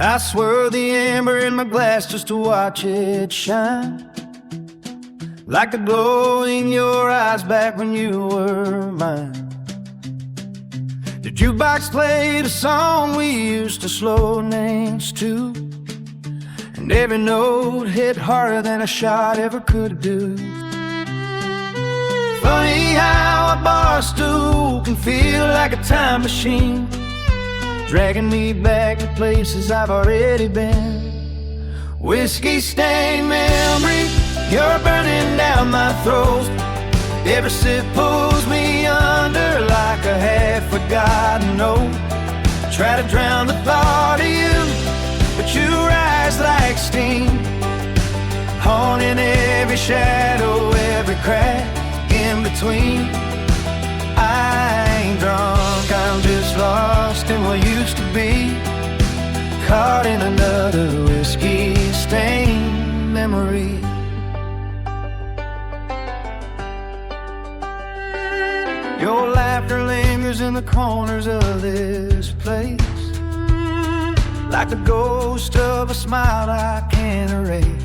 I swirl the amber in my glass just to watch it shine, like the glow in your eyes back when you were mine. The jukebox played a song we used to slow dance to, and every note hit harder than a shot ever could do. Funny how a bar stool can feel like a time machine, dragging me back to places I've already been. Whiskey-stained memory, you're burning down my throat. Every sip pulls me under like a half-forgotten note. Try to drown the thought of you, but you rise like steam, haunting every shadow, every crack in between. I ain't drunk, I'm just lost in what used to be, caught in another whiskey-stained memory. Your laughter lingers in the corners of this place, like the ghost of a smile I can't erase.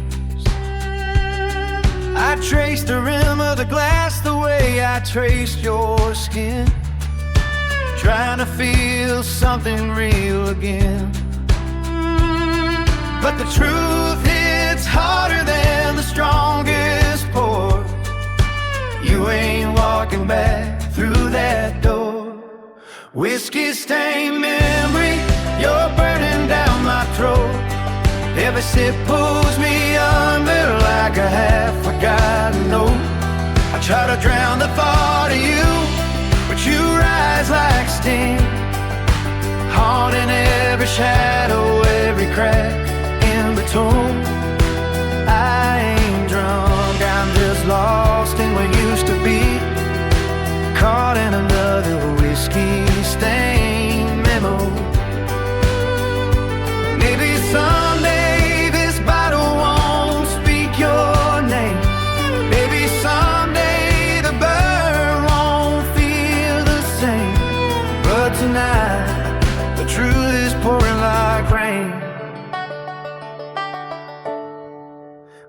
I traced the rim of the glass the way I traced your skin, trying to feel something real again. But the truth hits harder than the strongest pour. You ain't walking back through that door. Whiskey-stained memory, you're burning down my throat. Every sip pulls me under like a half-forgotten note. I try to drown the thought of you, but you rise like steam, haunting every shadow, every crack in between. I ain't drunk, I'm just lost in what used to be, caught in another whiskey-stained memory. Maybe someday this bottle won't speak your name. Maybe someday the burn won't feel the same. But tonight the truth is pouring like rain.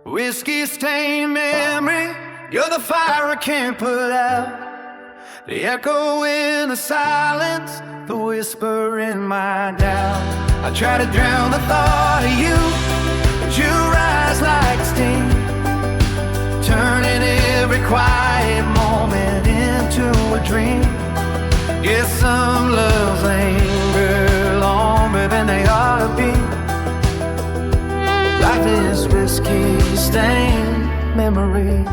Whiskey-stained memory, you're the fire I can't put out, the echo in the silence, the whisper in my doubt. I try to drown the thought of you, but you rise like steam, turning every quiet moment into a dream. Yes, some loves linger longer than they ought to be, like this whiskey-stained memory,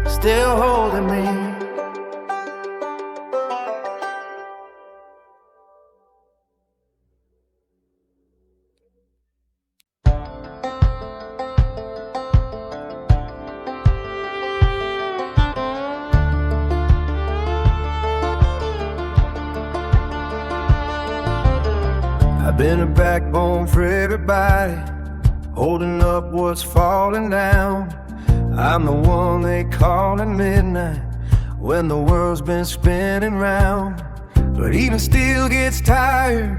still holding me. Been a backbone for everybody, holding up what's falling down. I'm the one they call at midnight, when the world's been spinning round. But even steel gets tired,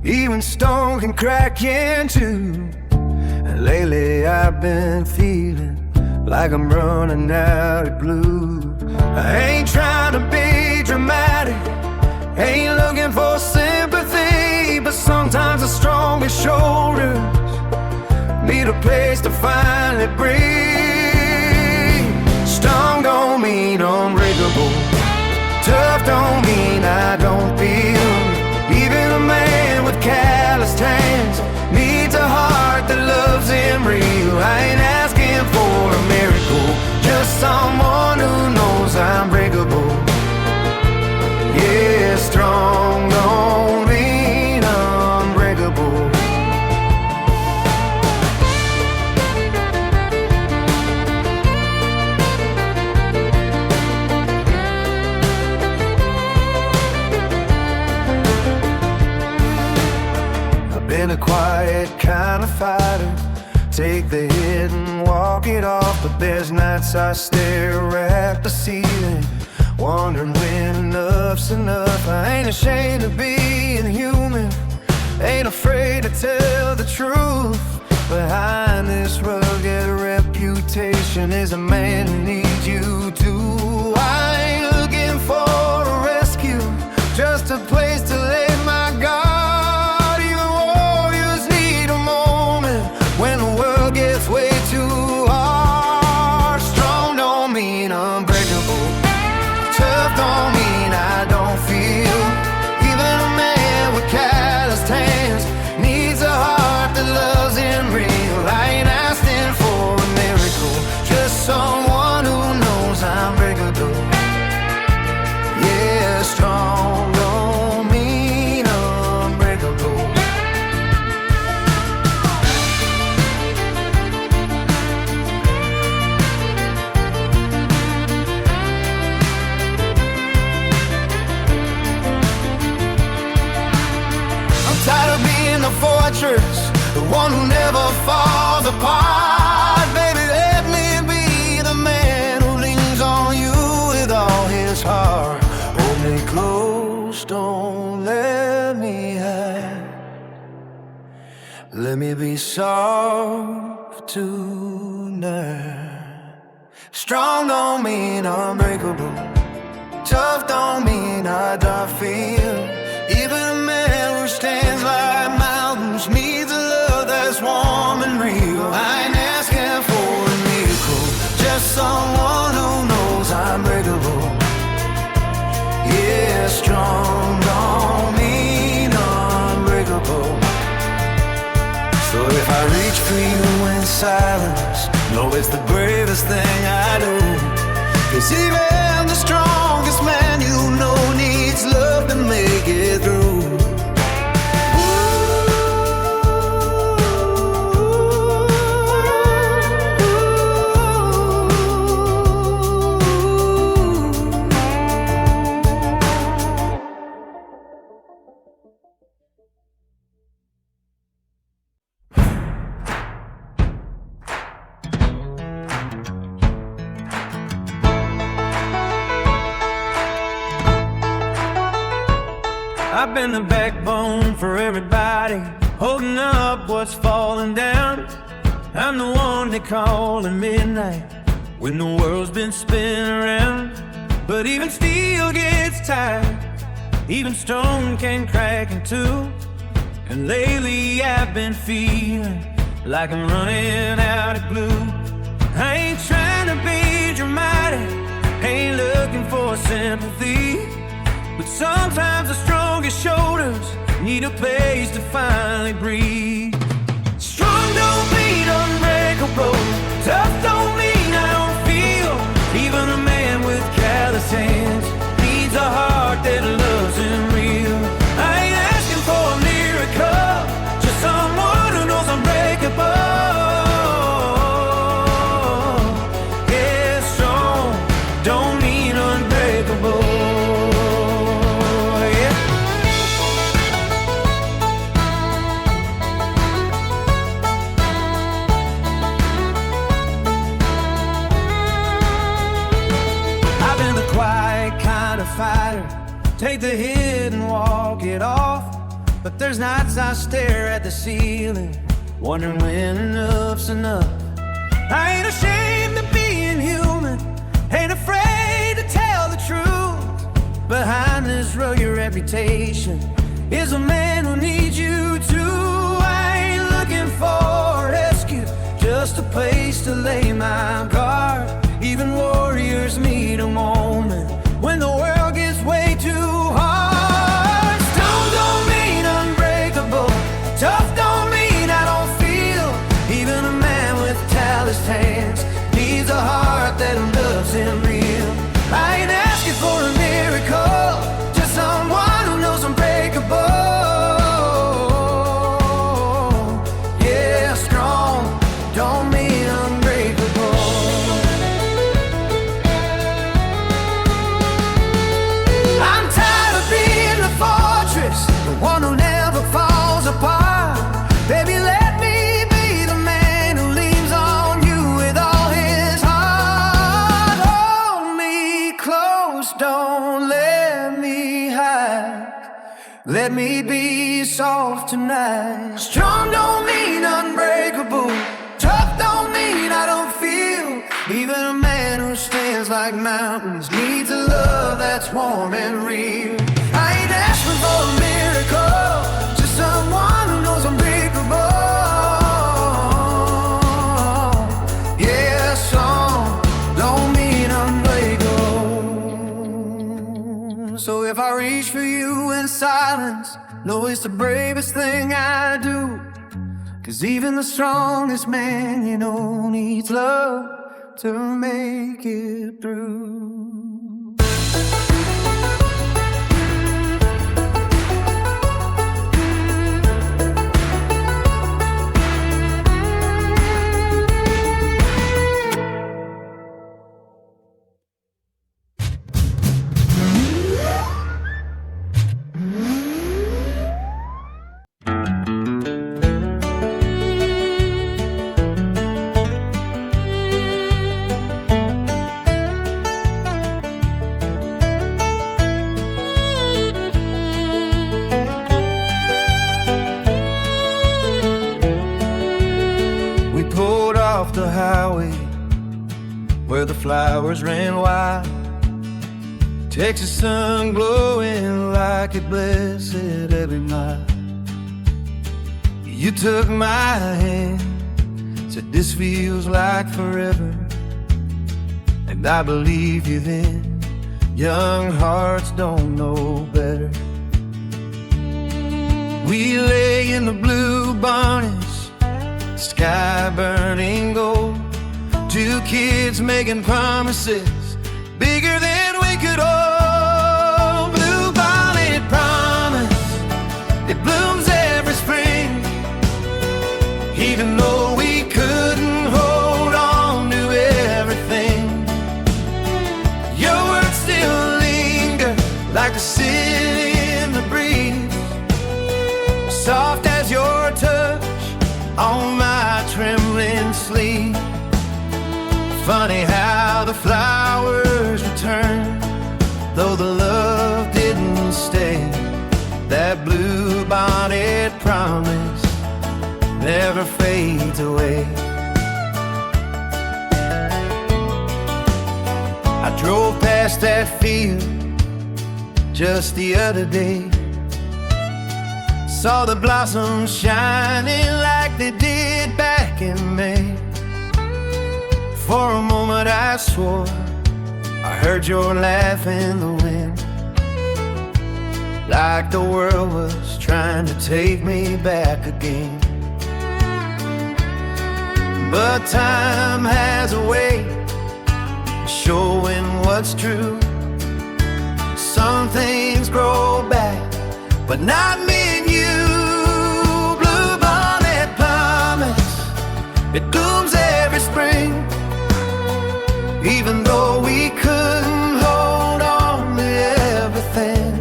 even stone can crack in two. And lately I've been feeling like I'm running out of glue. I ain't trying to be dramatic, ain't looking for sympathy, but sometimes the strongest shoulders need a place to finally breathe. Strong don't mean unbreakable, tough don't mean I don't feel. Even a man with calloused hands needs a heart that loves him real. I ain't asking for a miracle, just someone who knows I'm breakable. Yeah, strong don't mean unbreakable. the hit and walk it off. But there's nights I stare at the ceiling, wondering when enough's enough. I ain't ashamed of being human, ain't afraid to tell the truth. Behind this rugged reputation is a man who needs you too. I ain't looking for a rescue, just a place to lay my guard. Even warriors need a moment when the world gets way too hard. Strong don't mean unbreakable, tough don't mean I don't feel. Even a man with calloused hands needs a heart that loves him real. I ain't asking for a miracle, just someone who knows I'm breakable. Yeah, strong don't mean unbreakable. I'm tired of being the fortress, the one who never falls apart. Baby, let me be the man who leans on you with all his heart. Hold me close, don't let me hide. Let me be soft tonight. Strong don't mean unbreakable, tough don't mean I don't feel. Even a man who stands like mountains needs a love that's warm and real. I ain't asking for a miracle, just someone who knows I'm breakable. Yeah, strong don't mean unbreakable. So if I reach for you in silence, know it's the bravest thing I do. 'Cause even the strongest man you know needs love to make it through. I've been the backbone for everybody, holding up what's falling down. I'm the one they call at midnight when the world's been spinning around. But even steel gets tired, even stone can crack in two. And lately I've been feeling like I'm running out of glue. I ain't trying to be dramatic, ain't looking for sympathy, but sometimes the strongest shoulders need a place to finally breathe. Strong don't mean unbreakable, tough don't mean I don't feel. Even a man with callous hands needs a heart that loves him real. I ain't asking for a miracle, just someone who knows I'm breakable. Yeah, strong don't mean unbreakable. Fighter, take the hit and walk it off. But there's nights I stare at the ceiling, wondering when enough's enough. I ain't ashamed of being human, ain't afraid to tell the truth. Behind this rugged reputation is a man who needs you too. I ain't looking for a rescue, just a place to lay my guard. Even warriors need a moment when the world gets way too hard. Stone don't mean unbreakable, tough don't mean I don't feel. Even a man with calloused hands needs a heart that loves him real. I ain't asking for a miracle, just someone who knows I'm breakable. Yeah, strong don't mean unbreakable. One who never falls apart. Baby, let me be the man who leans Let me be soft tonight. Strong don't mean unbreakable. Tough don't mean I don't feel. Even a man who stands like mountains needs a love that's warm and real. I ain't asking for a miracle, just someone who knows unbreakable. Yeah, song don't mean unbreakable. So if I reach for you in silence, know it's the bravest thing I do. 'Cause even the strongest man, you know, needs love to make it through. The highway where the flowers ran wild, Texas sun glowing like it blessed every mile. You took my hand, said this feels like forever, and I believe you then. Young hearts don't know better. We lay in the blue bonnets, sky burning gold. Two kids making promises bigger than we could hold. Blue bonnet promise, it blooms every spring. Even though we couldn't hold on to everything, your words still linger like the city in the breeze. Soft as your touch on my trembling sleeve. Funny how the flowers return, though the love didn't stay. That blue bonnet promise never fades away. I drove past that field just the other day, saw the blossoms shining like they did back in May. For a moment I swore I heard your laugh in the wind, like the world was trying to take me back again. But time has a way of showing what's true. Some things grow back, but not me and you. Blue bonnet promise, it blooms every spring. Even though we couldn't hold on to everything,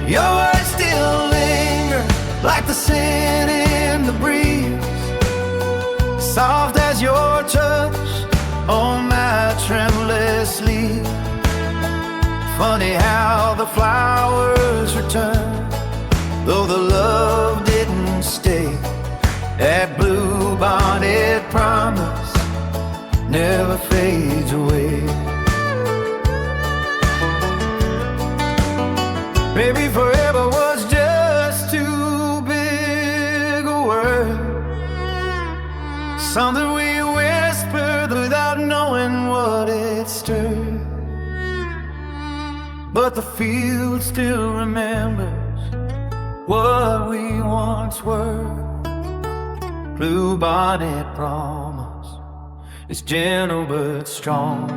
your words still linger like the scent in the breeze. Soft as your touch on my tremulous sleeve. Funny how the flowers return, though the love didn't stay. That blue bonnet promise never fades away. Maybe forever was just too big a word, something we whispered without knowing what it stirred. But the field still remembers what we once were. Blue bonnet promise, it's gentle but strong,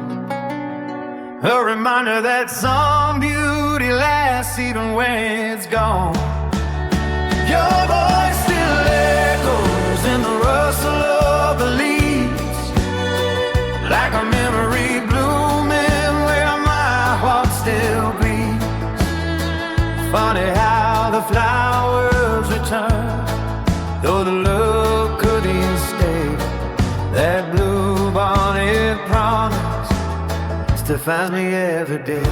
a reminder that some beauty lasts even when it's gone. Your voice still echoes in the rustle of the leaves, like a memory blooming where my heart still beats. Funny how the flowers return, though the love couldn't stay. That blue bonnet promise still finds me every day.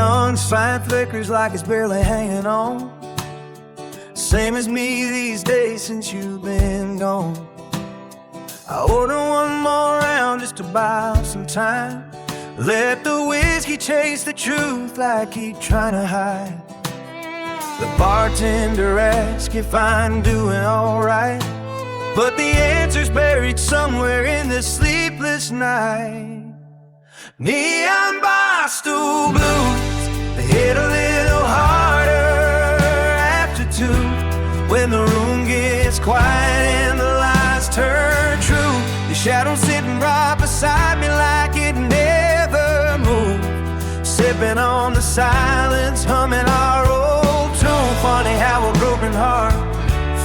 neon sign flickers like it's barely hanging on. Same as me these days since you've been gone. I order one more round just to buy some time. Let the whiskey chase the truth like he trying to hide. The bartender asks if I'm doing alright, but the answer's buried somewhere in this sleepless night. Neon bar stool blues, they hit a little harder after 2, when the room gets quiet and the lights turn true. Your shadow sitting right beside me like it never moved, sipping on the silence, humming our old tune. Funny how a broken heart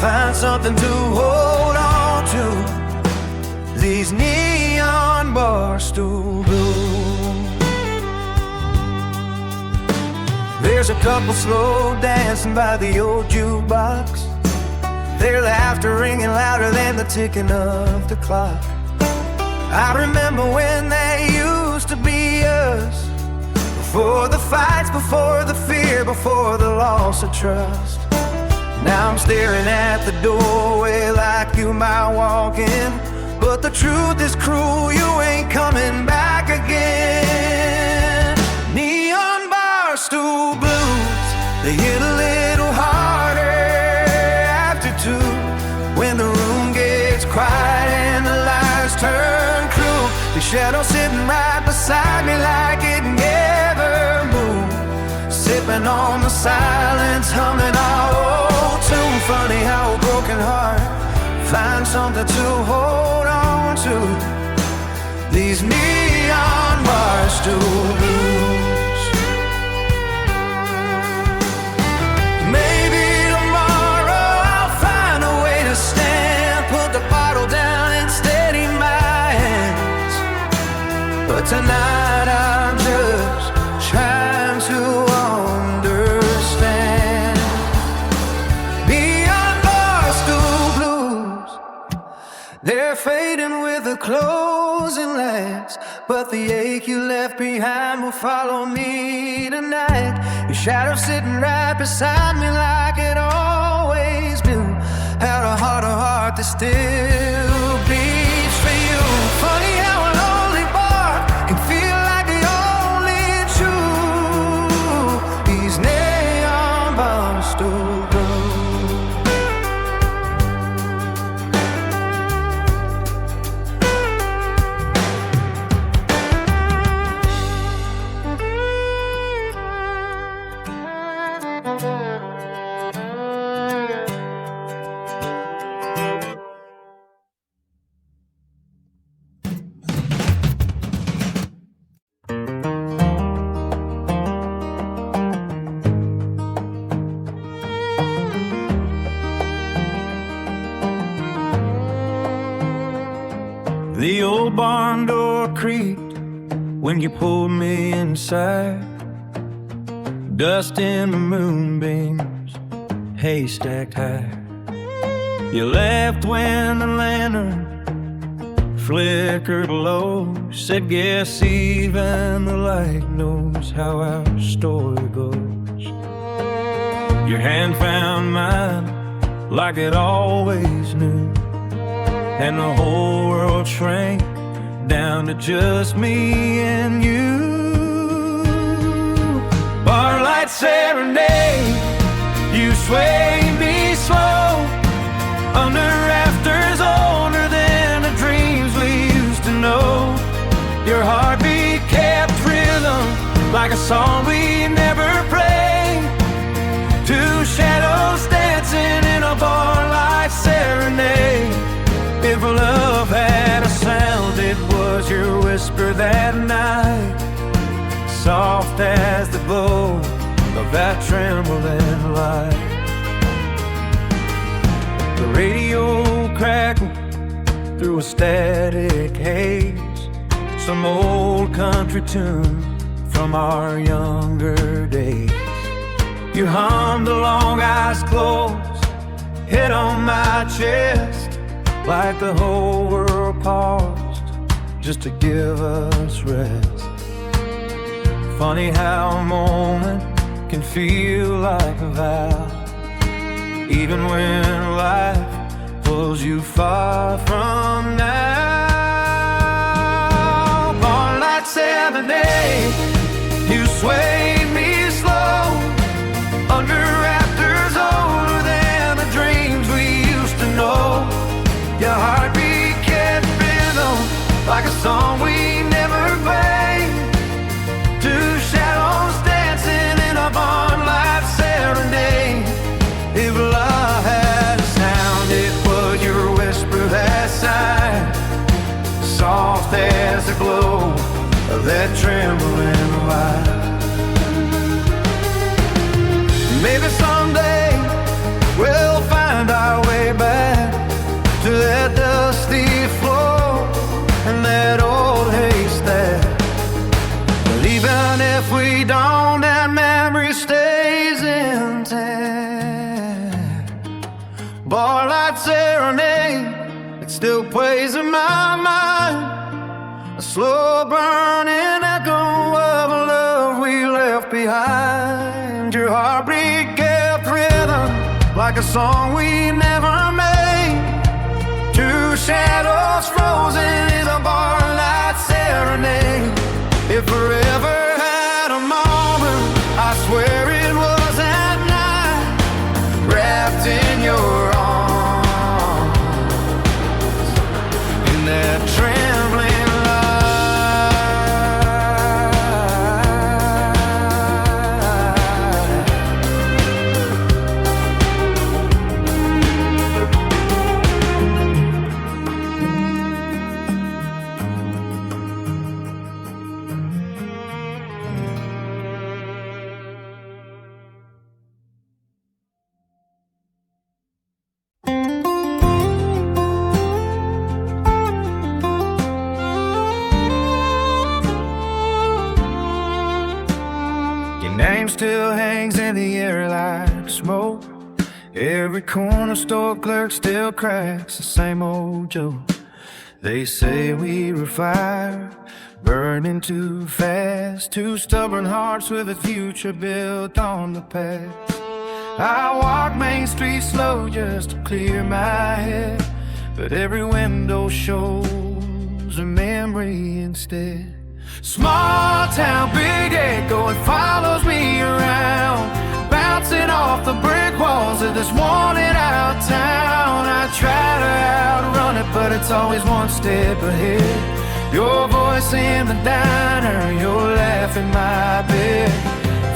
finds something to hold on to. These neon bar stool blues. There's a couple slow dancing by the old jukebox, their laughter ringing louder than the ticking of the clock. I remember when they used to be us, before the fights, before the fear, before the loss of trust. Now I'm staring at the doorway like you might walk in, but the truth is cruel, you ain't coming back again. Neon bar stool blues, they hit a little harder after 2, when the room gets quiet and the lights turn cruel. The shadow sitting right beside me like it never moved, sipping on the silence, humming our old tune. Funny how a broken heart finds something to hold on to. These neon bar stool blues. Maybe tomorrow I'll find a way to stand, put the bottle down and steady my hands. But tonight I'm just trying to understand. Neon bar stool blues, they're fading with the closing lights, but the ache you left behind will follow me tonight. Your shadow sitting right beside me like it always do. Had a heart that still beats for you. Funny how a lonely bar can feel like the only truth. These neon bar stool blues. The old barn door creaked when you pulled me inside. Dust in the moonbeams, hay stacked high. You left when the lantern flickered low. Said, guess even the light knows how our story goes. Your hand found mine like it always knew, and the whole world shrank down to just me and you. Bar light serenade, you sway me slow, under rafters older than the dreams we used to know. Your heartbeat kept rhythm like a song we never played. Two shadows dancing in a bar light serenade. If love had a sound, it was your whisper that night, soft as the glow of that trembling light. The radio crackled through a static haze, some old country tune from our younger days. You hummed along, eyes closed, head on my chest, like the whole world paused just to give us rest. Funny how a moment can feel like a vow, even when life pulls you far from now. On like 7-8, you swayed me slow under rafters older than the dreams we used to know. Your heartbeat kept rhythm like a song we never played. Two shadows dancing in a barn-like serenade. If love had a sound, it was your whisper that sighed, soft as the glow of that trembling light. Maybe someday we'll find our way back to that dusty floor and that old haystack. But even if we don't, that memory stays intact. Barlight serenade, it still plays in my mind, a slow burning echo of a love we left behind. Your heartbeat kept rhythm like a song we never made. Two shadows frozen in a barlight serenade. If forever had a moment, I swear it was at night, wrapped in your arms, in that trembling name still hangs in the air like smoke. Every corner store clerk still cracks the same old joke. They say we were fire, burning too fast. Two stubborn hearts with a future built on the past. I walk Main Street slow just to clear my head, but every window shows a memory instead. Small town, big echo, it follows me around, bouncing off the brick walls of this worn out town. I try to outrun it, but it's always one step ahead. Your voice in the diner, your laugh in my bed.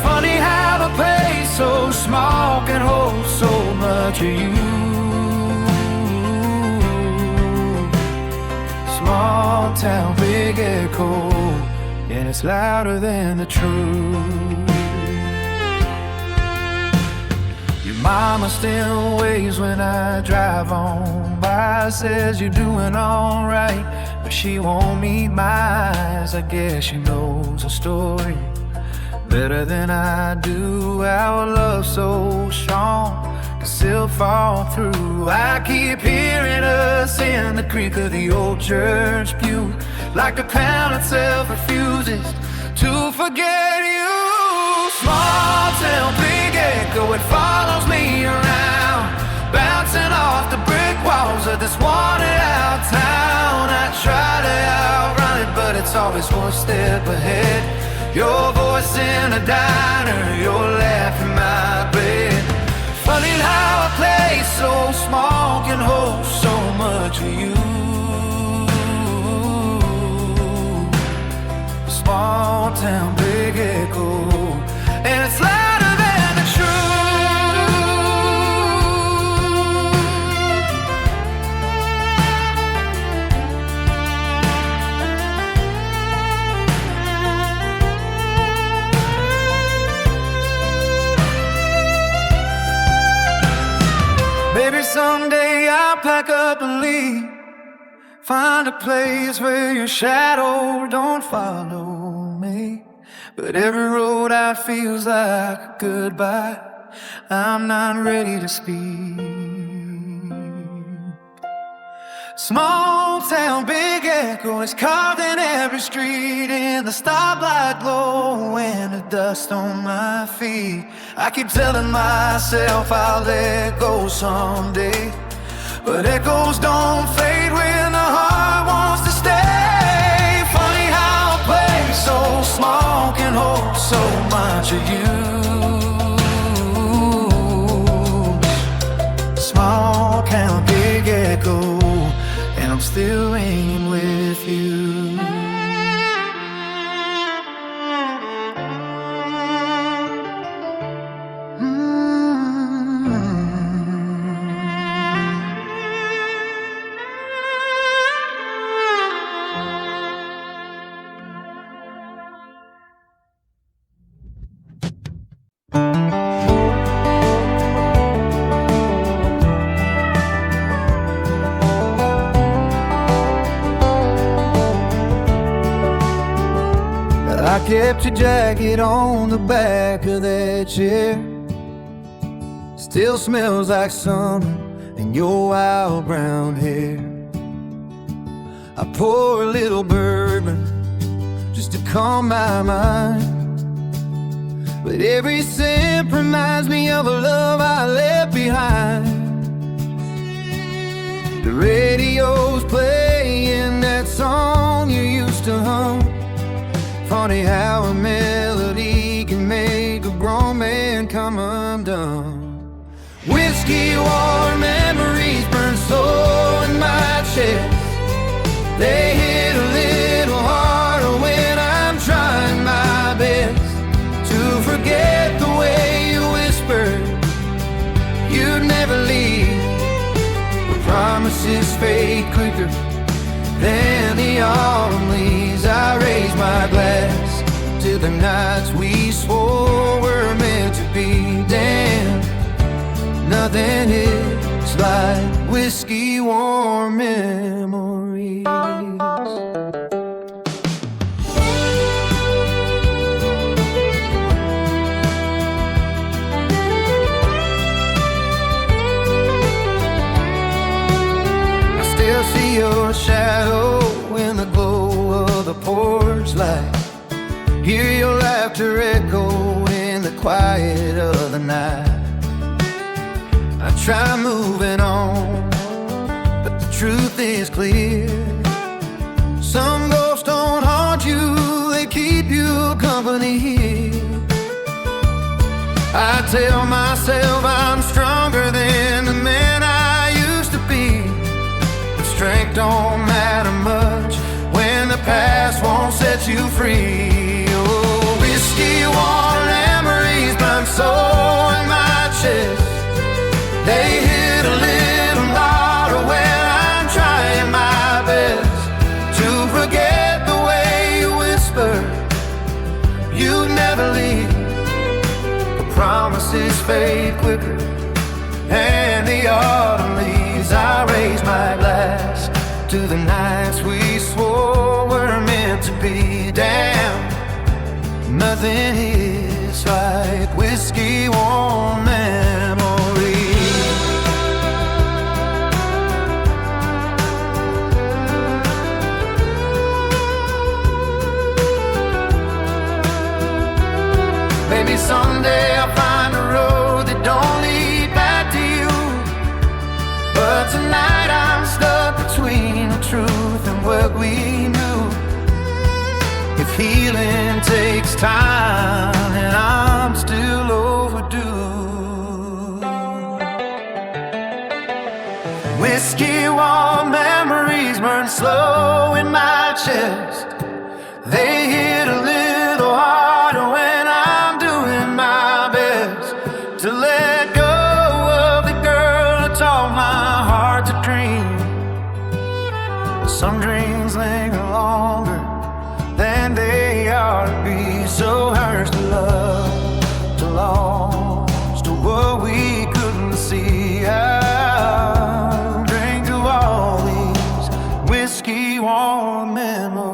Funny how the place so small can hold so much of you. Small town, big echo, and it's louder than the truth. Your mama still waves when I drive on by, says you're doing alright, but she won't meet my eyes. I guess she knows the story better than I do. Our love so strong can still fall through. I keep hearing us in the creak of the old church pew, like the town itself refuses to forget you. Small town, big echo, it follows me around, bouncing off the brick walls of this wanted out town. I try to outrun it, but it's always one step ahead. Your voice in a diner, your laugh in my bed. Funny how a place so small can hold so much of you. Small town, big echo, and it's louder than the truth. Maybe someday I'll pack up and leave, find a place where your shadow don't follow me. But every road I feels like a goodbye. I'm not ready to speak. Small town, big echo is carved in every street, in the stoplight glow and the dust on my feet. I keep telling myself I'll let go someday, but echoes don't fade when the heart wants to stay. Funny how a place so small can hold so much of you. Small town, big echo, and I'm still ringing with you. I kept your jacket on the back of that chair. Still smells like summer and your wild brown hair. I pour a little bourbon just to calm my mind, but every sip reminds me of a love I left behind. The radio's playing that song you used to hum. Funny how a melody can make a grown man come undone. Whiskey warm memories burn slow in my chest. They hit a little harder when I'm trying my best to forget the way you whispered you'd never leave. But promises fade quicker than the autumn leaves. I raise my glass to the nights we swore were meant to be. Damn, nothing hits like whiskey warm memories. I still see your shadow in the glow of the porch light. Hear your laughter echo in the quiet of the night. I try moving on, but the truth is clear. Some ghosts don't haunt you, they keep you company here. I tell myself I'm stronger than the man I used to be. Strength don't matter much when the past won't set you free. Oh, whiskey warm memories burn so in my chest. They hit a little harder when I'm trying my best to forget the way you whispered you'd never leave. The promises fade quicker and the autumn leaves. I raise my glass to the nights we swore were meant to be. Damn, nothing hits like whiskey warm memories. Maybe someday I'll find a road that don't lead back to you, but tonight I'm stuck between the truth and what we knew. If healing takes time and I'm still overdue, whiskey warm memories burn slow in my chest. They hit a little harder when I'm doing my best to let go of the girl that taught my heart to dream. Some dreams linger longer than they ought to be. So hurts to love, to lost to what we couldn't see. I'll drink to all these whiskey warm memories.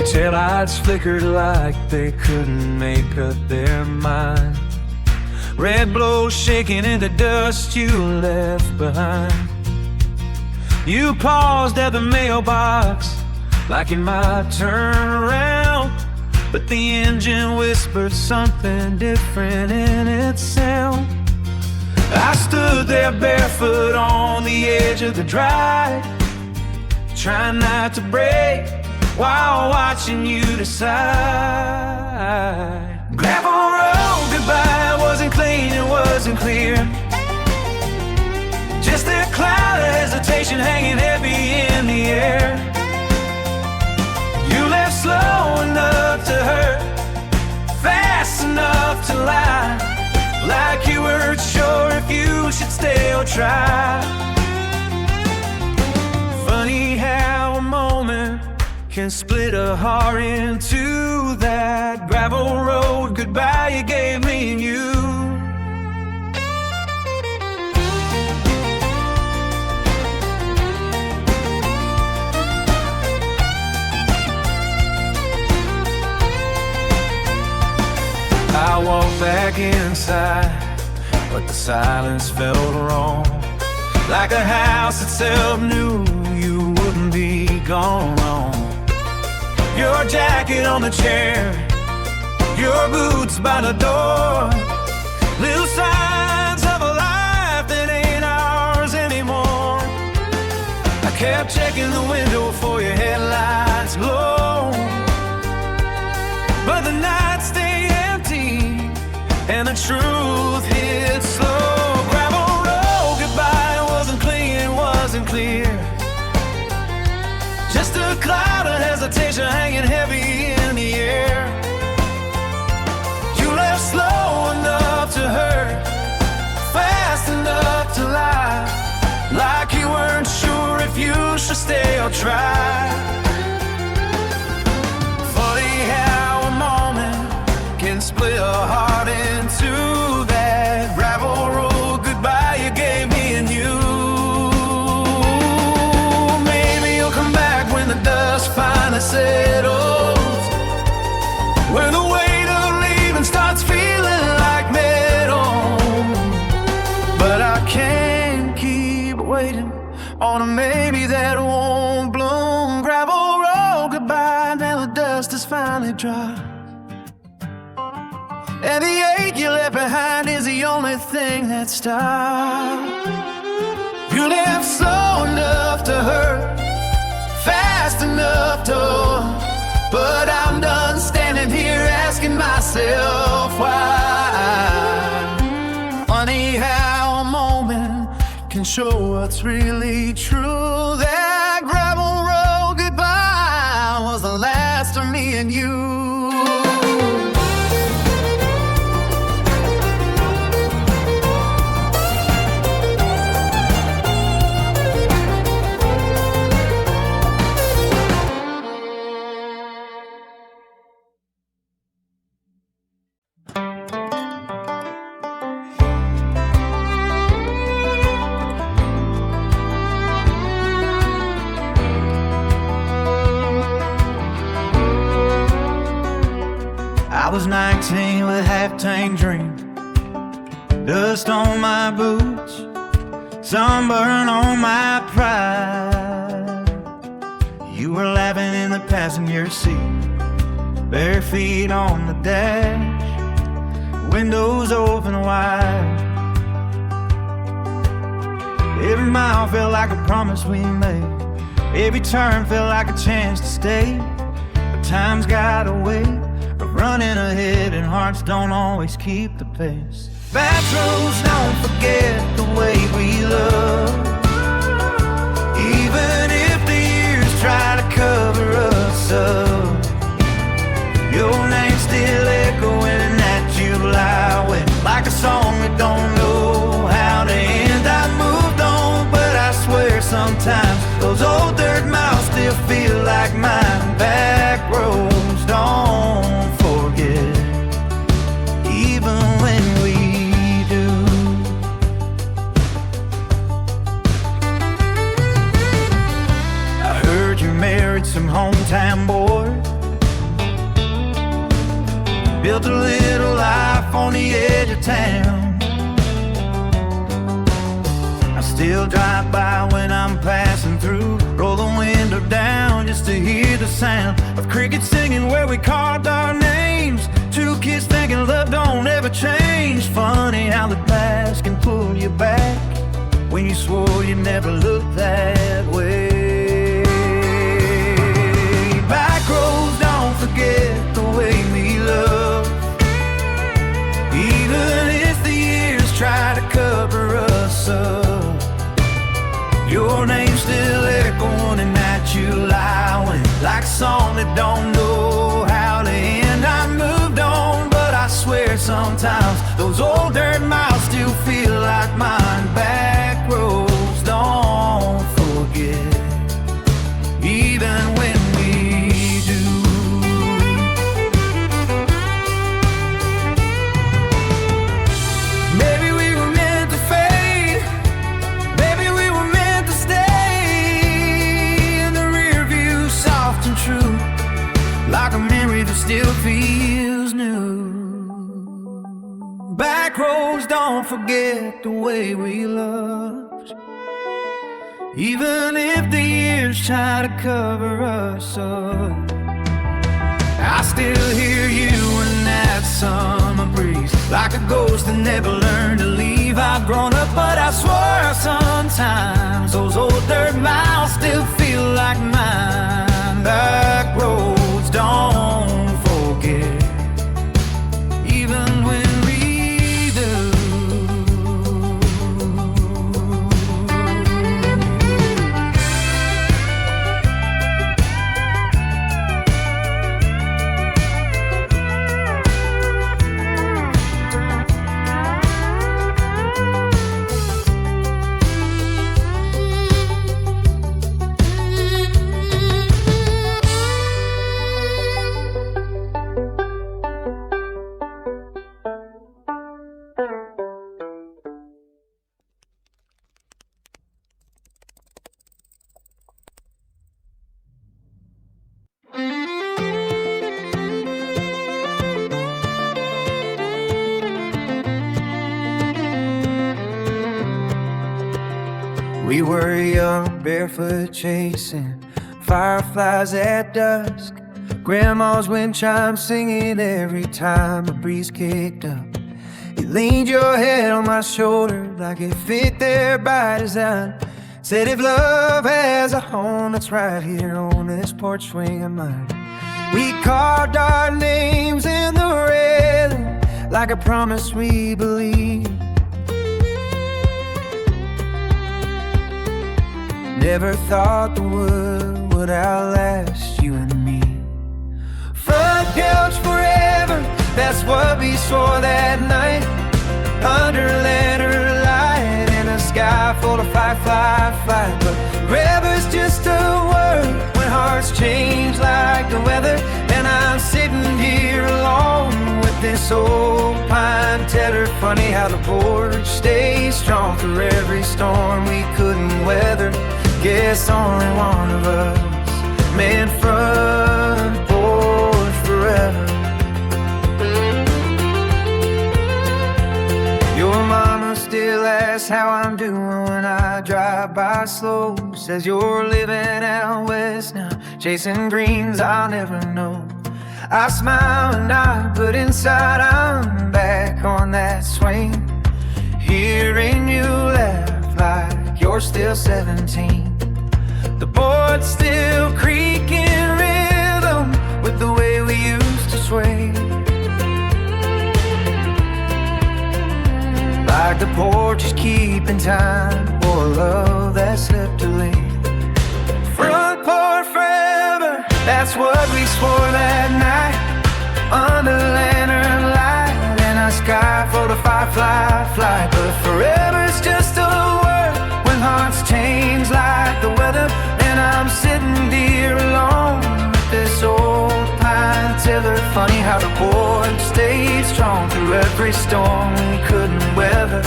taillights flickered like they couldn't make up their mind. Red blow shaking in the dust you left behind. You paused at the mailbox like it might turn around, but the engine whispered something different in its sound. I stood there barefoot on the edge of the drive, trying not to break while watching you decide. Gravel road goodbye wasn't clean, it wasn't clear. Just a cloud of hesitation hanging heavy in the air. You left slow enough to hurt, fast enough to lie, like you weren't sure if you should stay or try. Funny how a moment can split a heart in two. That gravel road goodbye you gave me and you. I walked back inside, but the silence felt wrong, like a house itself knew you wouldn't be gone long. Your jacket on the chair, your boots by the door, little signs of a life that ain't ours anymore. I kept checking the window for your headlights glow, but the night stayed empty and the truth hit slow. Gravel road goodbye wasn't clean, it wasn't clear. Just a cloud of hesitation hanging heavy in the air. You left slow enough to hurt, fast enough to lie, like you weren't sure if you should stay or try. Funny how a moment can split a heart in two. That gravel road goodbye you gave me and you. Dust finally settles, where the weight of leaving starts feeling like metal. But I can't keep waiting on a maybe that won't bloom. Gravel road goodbye, now the dust is finally dry, and the ache you left behind is the only thing that stops. You left slow enough to hurt, fast enough to, but I'm done standing here asking myself why. Funny how a moment can show what's really true. That gravel road goodbye was the last of me and you. I was 19 with half-tank dreams, dust on my boots, sunburn on my pride. You were laughing in the passenger seat, bare feet on the dash, windows open wide. Every mile felt like a promise we made, every turn felt like a chance to stay. But time's got a way of running ahead, and hearts don't always keep the pace. Back roads don't forget the way we love, even if the years try to cover us up. Your name still echoing in that July wind, like a song that don't know how to end. I moved on, but I swear sometimes those old dirt miles still feel like mine. Back roads don't forget, even when we do. I heard you married some hometown boy, built a little life on the edge of town. I still drive by when I'm passing through, roll the window down just to hear the sound of crickets singing where we carved our names. Two kids thinking love don't ever change. Funny how the past can pull you back when you swore you'd never look that way. Back roads don't forget the way we love, even if the years try to cover us up. Your name's still echoing in that July wind, like a song that don't know how to end. I moved on, but I swear sometimes those old dirt miles still feel like mine. Back roads don't forget, even when we do. Maybe we were meant to fade, maybe we were meant to stay in the rear view, soft and true, like a memory that still feels new. Back roads don't forget the way we loved, even if the years try to cover us up. I still hear you in that summer breeze, like a ghost that never learned to leave. I've grown up, but I swear sometimes those old dirt miles still feel like mine. Back roads don't forget, even when we do. We were young, barefoot, chasing fireflies at dusk. Grandma's wind chime singing every time a breeze kicked up. You leaned your head on my shoulder like it fit there by design. Said if love has a home, it's right here on this porch swing of mine. We carved our names in the railing like a promise we believed. Never thought the world would outlast you and me. Front couch forever, that's what we swore that night. Under lantern light in a sky full of fly. But forever's just a word when hearts change like the weather. And I'm sitting here alone with this old pine teller. Funny how the porch stays strong through every storm we couldn't weather. Guess only one of us meant front porch forever. Your mama still asks how I'm doing when I drive by slow. Says you're living out west now, chasing dreams I'll never know. I smile and nod, but inside I'm back on that swing, hearing you laugh like you're still 17. The board's still creaking rhythm with the way we used to sway. Like the porch is keeping time for a love that slipped away. Front porch forever, that's what we swore that night. Under lantern light in a sky full of fly. But forever's just a word when hearts change like the weather. And I'm sitting here alone with this old pine tiller. Funny how the porch stayed strong through every storm we couldn't weather.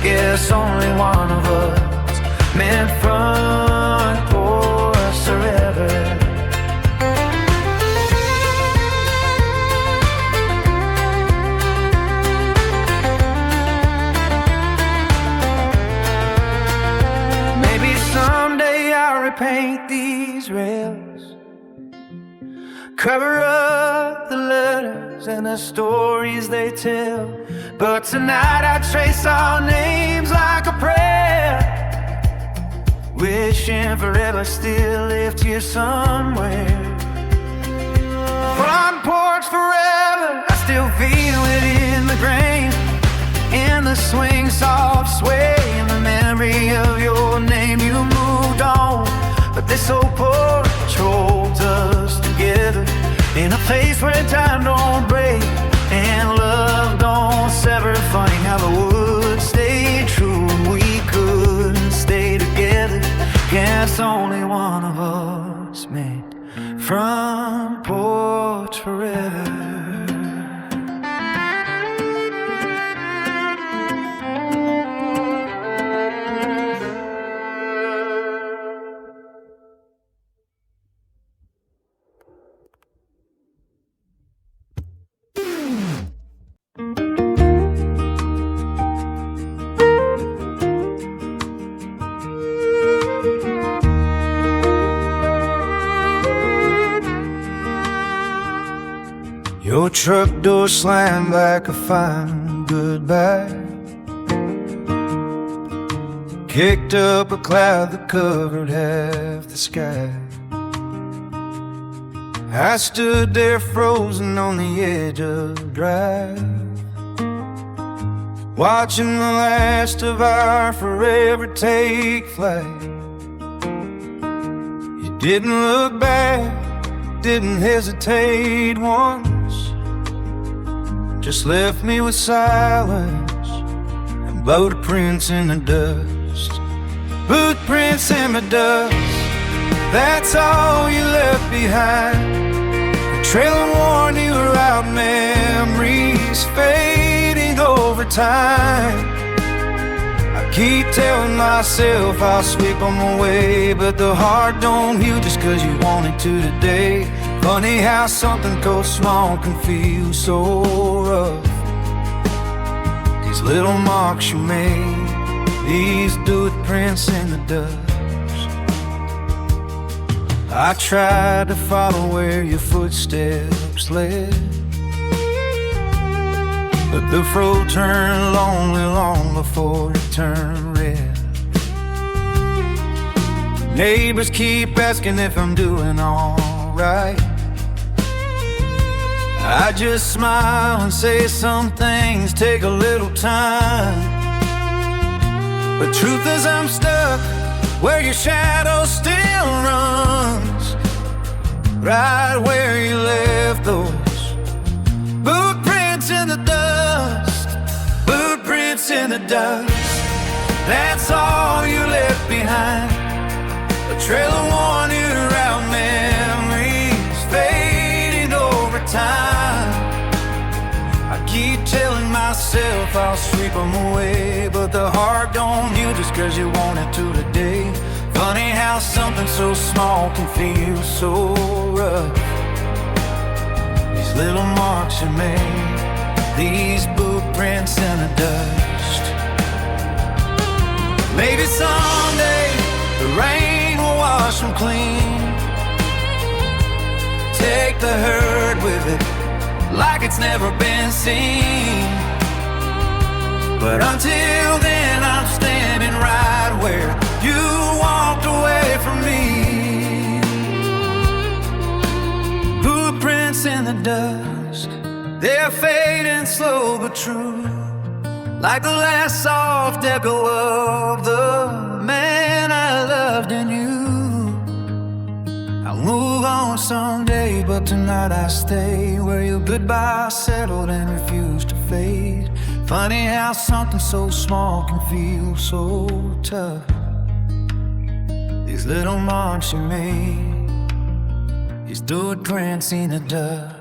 Guess only one of us meant front porch forever. Cover up the letters and the stories they tell, but tonight I trace our names like a prayer, wishing forever still lived here somewhere. Front porch forever, I still feel it in the grain, in the swing, soft sway, in the memory of your name. You moved on, but this old porch holds us together, in a place where time don't break and love don't sever. Funny how the woods stayed true and we couldn't stay together. Guess only one of us made front porch forever. Your truck door slammed like a final goodbye, kicked up a cloud that covered half the sky. I stood there frozen on the edge of the drive, watching the last of our forever take flight. You didn't look back, didn't hesitate once, just left me with silence and boot prints in the dust. Boot prints in the dust, that's all you left behind. A trail of worn you out, memories fading over time. I keep telling myself I'll sweep them away, but the heart don't heal just cause you want it to today. Funny how something goes small can feel so rough. These little marks you made, these boot prints in the dust. I tried to follow where your footsteps led, but the road turned lonely long before it turned red. Neighbors keep asking if I'm doing alright. I just smile and say some things take a little time, but truth is I'm stuck where your shadow still runs, right where you left those boot prints in the dust. Boot prints in the dust, that's all you left behind. A trail of worn you out, memories fading over time. I keep telling myself I'll sweep them away, but the heart don't heal just cause you want it to today. Funny how something so small can feel so rough. These little marks you made, these boot prints in the dust. Maybe someday the rain will wash them clean, take the hurt with it like it's never been seen. But until then I'm standing right where you walked away from me. Boot prints in the dust, they're fading slow but true, like the last soft echo of the man I loved in you. I'll move on someday, but tonight I stay where your goodbye settled and refused to fade. Funny how something so small can feel so tough. These little marks you made, these boot prints in the dust.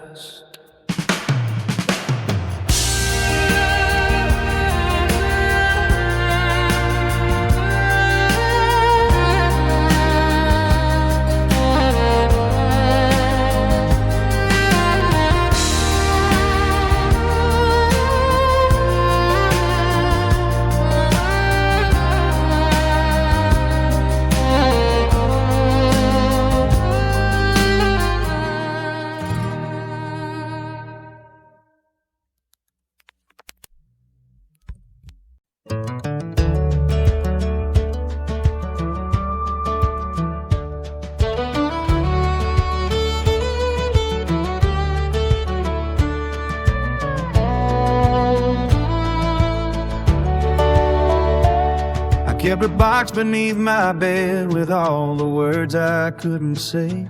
secret box beneath my bed with all the words I couldn't say.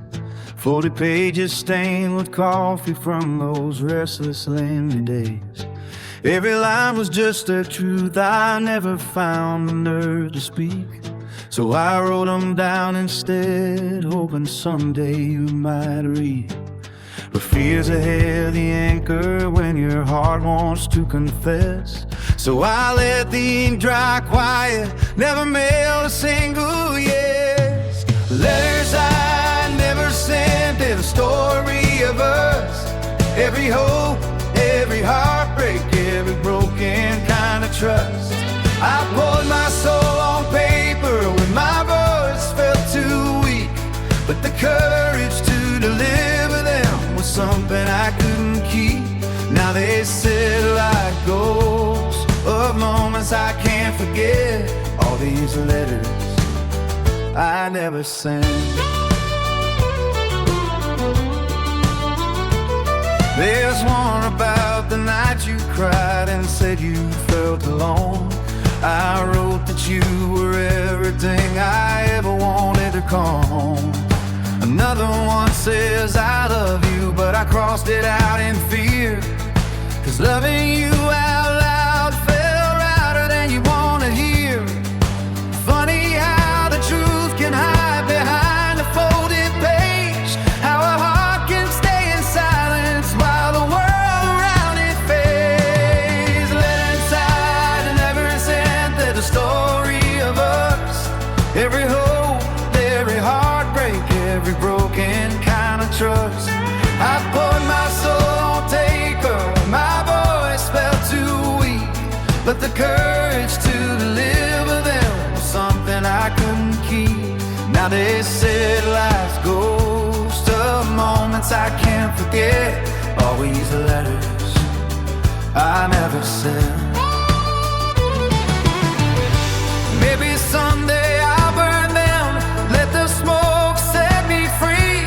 40 pages stained with coffee from those restless lonely days. Every line was just the truth I never found the nerve to speak. So I wrote them down instead, hoping someday you might read. But fear's a heavy anchor when your heart wants to confess. So I let the ink dry quiet, never mailed a single yes. Letters I never sent, they're the story of us. Every hope, every heartbreak, every broken kind of trust. I poured my soul on paper when my voice felt too weak. But the courage to deliver them was something I couldn't keep. Now they sit like ghosts of moments I can't forget. All these letters I never sent. There's one about the night you cried and said you felt alone. I wrote that you were everything I ever wanted to call home. Another one says I love you, but I crossed it out in fear. 'Cause loving you out loud felt louder than you wanna hear. Funny how the truth can hide behind a folded page. How a heart can stay in silence while the world around it fades. Letters I never sent, they're the story of us. Every hope, every heartbreak, every broken kind of trust. I poured my soul on taker, my voice felt too weak. But the courage to deliver them was something I couldn't keep. Now they said life's ghost of moments I can't forget. All these letters I never sent. Maybe someday I'll burn them, let the smoke set me free.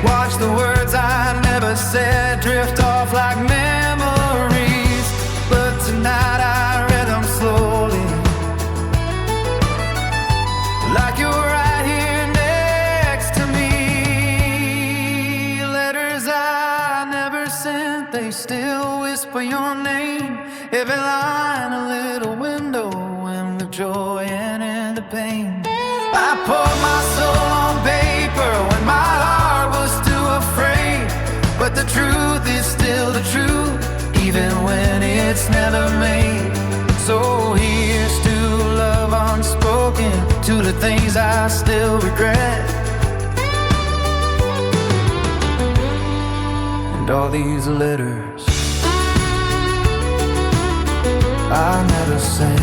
Watch the words I never said drift off like memories. But tonight I read them slowly, like you're right here next to me. Letters I never sent, they still whisper your name. Every line a little window in the joy and in the pain. I poured my soul on paper when my heart was too afraid. But the truth is still the truth, even when it's never made. So here's to love unspoken, to the things I still regret. And all these letters I never sent.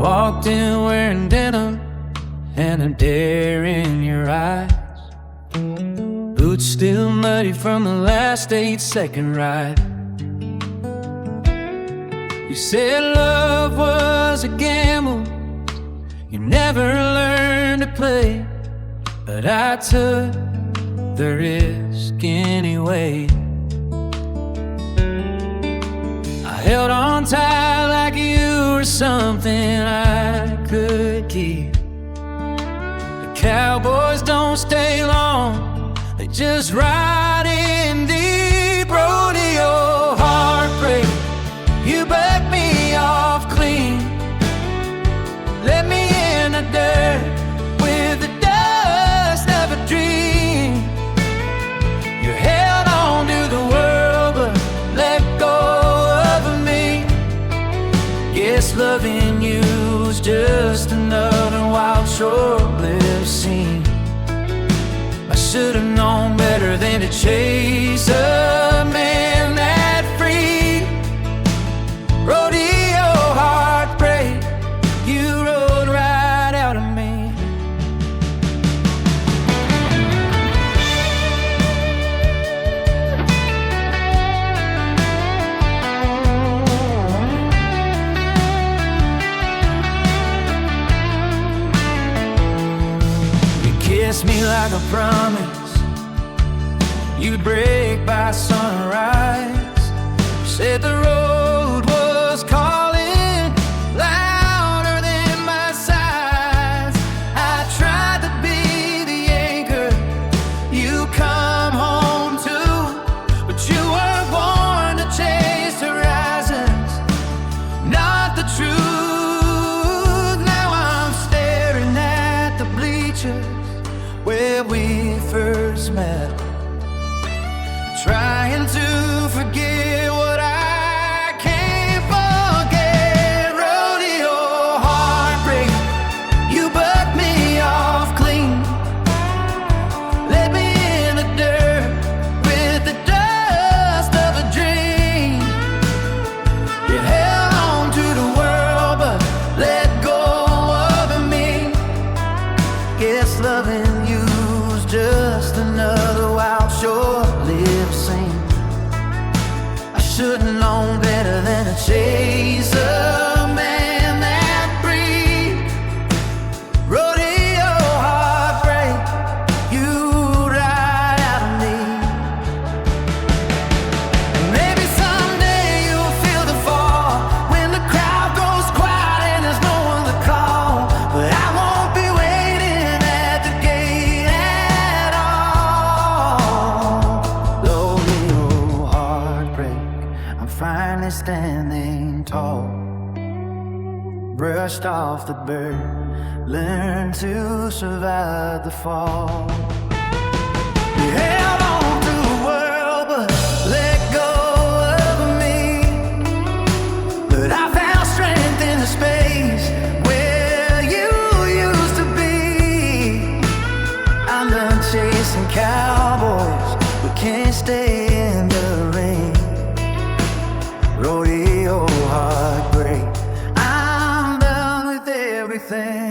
Walked in wearing denim and a dare in your eyes. Boots still muddy from the last 8-second ride. You said love was a gamble you never learned to play, but I took the risk anyway. I held on tight like you were something I could keep. The cowboys don't stay long, they just ride in deep. Rodeo heartbreak, you backed me off clean. Let me in the dirt with the dust of a dream. You held on to the world but let go of me. Guess loving you's just another wild short-lived should've known better than to chase a man that free. Rodeo heartbreak, you rode right out of me. You kissed me like a promise you'd break by sunrise. Said the road was calling louder than my sighs. I tried to be the anchor you come home to, but you were born to chase horizons, not the truth. Now I'm staring at the bleachers where we first met, trying to forget what I can't forget. Rodeo heartbreak, you bucked me off clean, left me in the dirt with the dust of a dream. You held on to the world but let go of me. Guess loving you's just another wild short-lived scene. I should've known better than to chase a man that free. Rodeo heartbreak, you ride out of me. Maybe someday you'll feel the fall when the crowd goes quiet and there's no one to call, but I won't be waiting at the gate at all. Rodeo heartbreak, I'm finally standing tall, brushed off the bird, learned to survive the fall. You held on to the world but let go of me, but I found strength in the space where you used to be. I'm done chasing cowboys but can't stay in the rain. Rodeo heartbreak, I'm done with everything.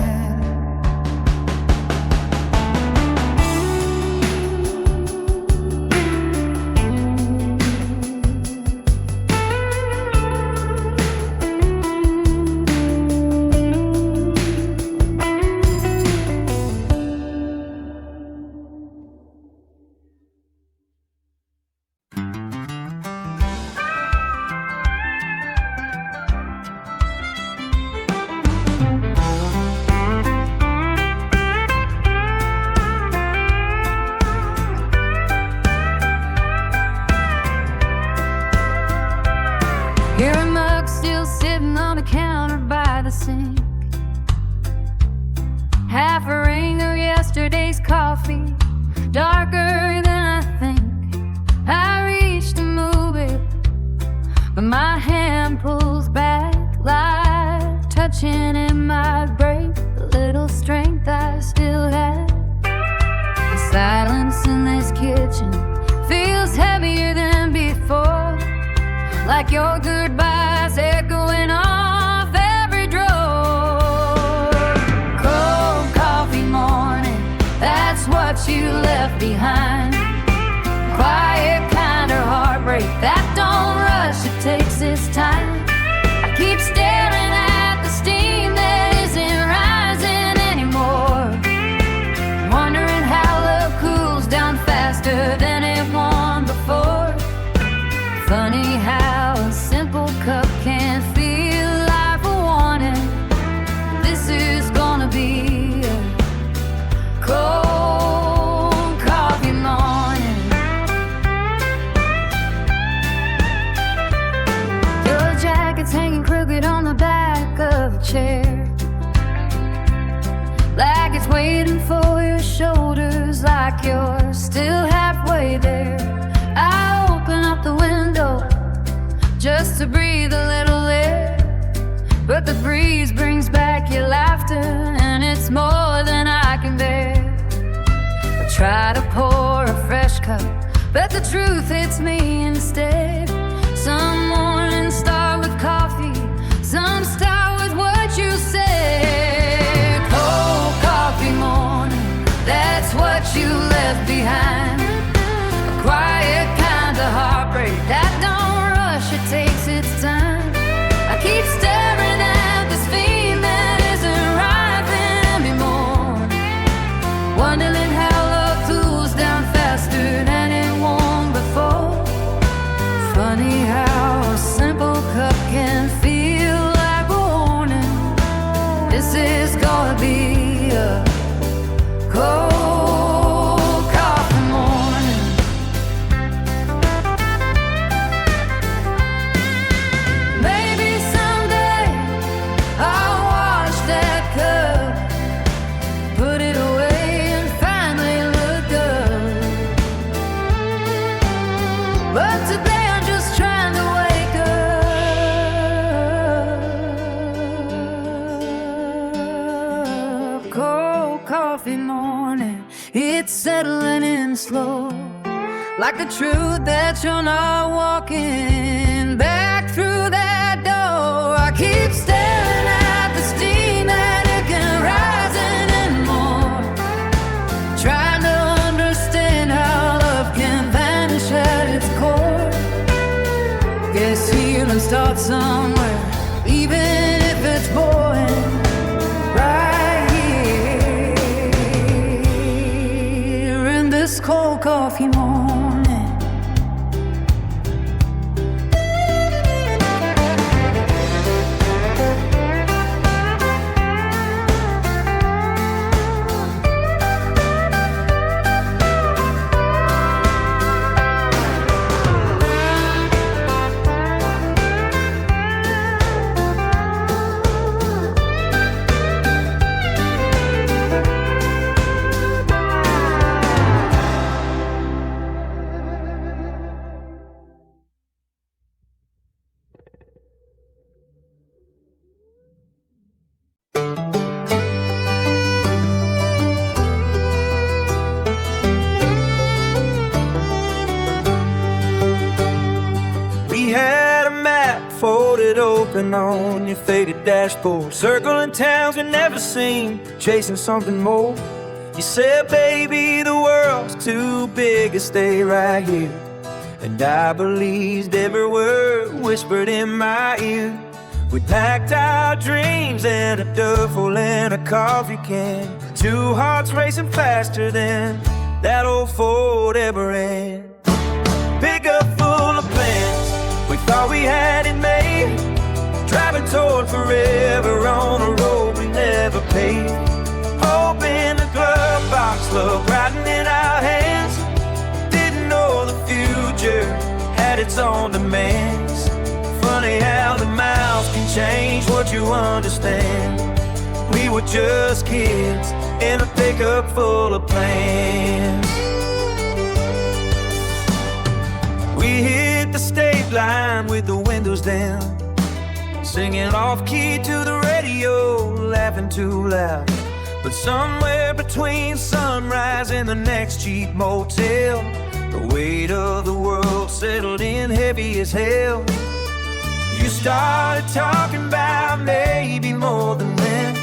Here a mug still sitting on the counter by the sink, half a ring of yesterday's coffee, darker than I think. I reach to move it, but my hand pulls back. Light touching it might break the little strength I still have. The silence in this kitchen feels heavier than before, like your goodbyes echoing off every drawer. Cold coffee morning, that's what you left behind. Quiet kind of heartbreak that don't rush, it takes its time. I keep staring at the steam that isn't rising anymore, wondering how love cools down faster than it won before. Funny how a simple cup can feel like a warning. This is gonna be a cold coffee morning. Your jacket's hanging crooked on the back of a chair, like it's waiting for your shoulders, like you're still halfway there. I open up the window just to breathe a little air, but the breeze brings back your laughter, and it's more than I can bear. I try to pour cup, but the truth hits me instead. Some mornings start with coffee, some start with what you said. Cold coffee morning, that's what you left behind. A quiet kind of heartbreak that don't rush, it takes its time. I keep staring at this feeling that isn't right anymore, wondering how love cools down faster than it won't before. Funny how a simple cup can feel like a warning. This is gonna be a cold coffee morning. Maybe someday I'll wash that cup, put it away and finally look good. But today I'm just trying to wake up. Cold coffee morning, it's settling in slow, like the truth that you're not walking back through that door. I keep staring at the steam that it can rise anymore, trying to understand how love can vanish at its core. Guess healing starts somewhere, even if it's boring, right here in this cold coffee morning. We had a map folded open on your faded dashboard, circling towns we never seen, chasing something more. You said, baby, the world's too big to stay right here, and I believed every word whispered in my ear. We packed our dreams in a duffel and a coffee can, two hearts racing faster than that old Ford ever ran. Pickup full of plans, we thought we had it made, driving toward forever on a road we never paved. Hope in the glove box, love riding in our hands. Didn't know the future had its own demands. Funny how the miles can change what you understand. We were just kids in a pickup full of plans. We hit the state line with the windows down, singing off key to the radio, laughing too loud. But somewhere between sunrise and the next cheap motel, the weight of the world settled in heavy as hell. You started talking about maybe more than when,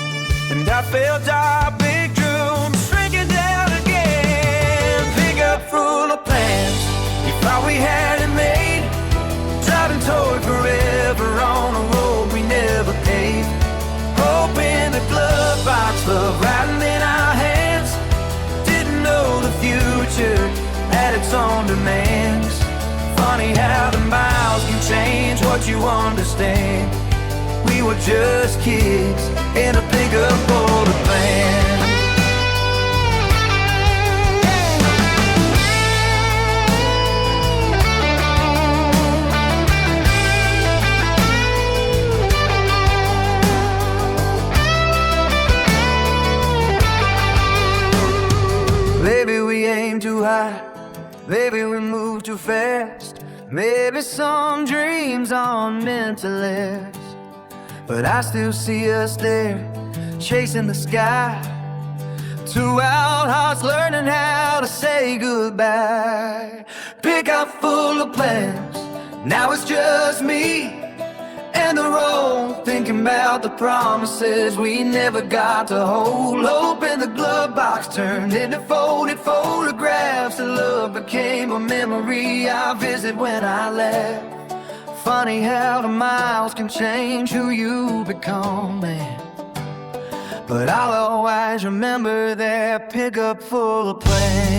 and I felt our big drum shrinking down again. Pickup full of plans, we thought we had it made, driving toward forever on a road we never paved. Hope in the glove box, love riding in our hands. Didn't know the future had its own demands. Funny how the miles can change what you understand. We were just kids in a pickup full of plans. Maybe we aim too high, maybe we move too fast, maybe some dreams aren't meant to last. But I still see us there, chasing the sky, Two wild hearts learning how to say goodbye. Pickup full of plans, now it's just me and the road, thinking about the promises we never got to hold. Hope in the glove box turned into folded photographs. The love became a memory I visit when I left. Funny how the miles can change who you become, man. But I'll always remember that pickup full of plans.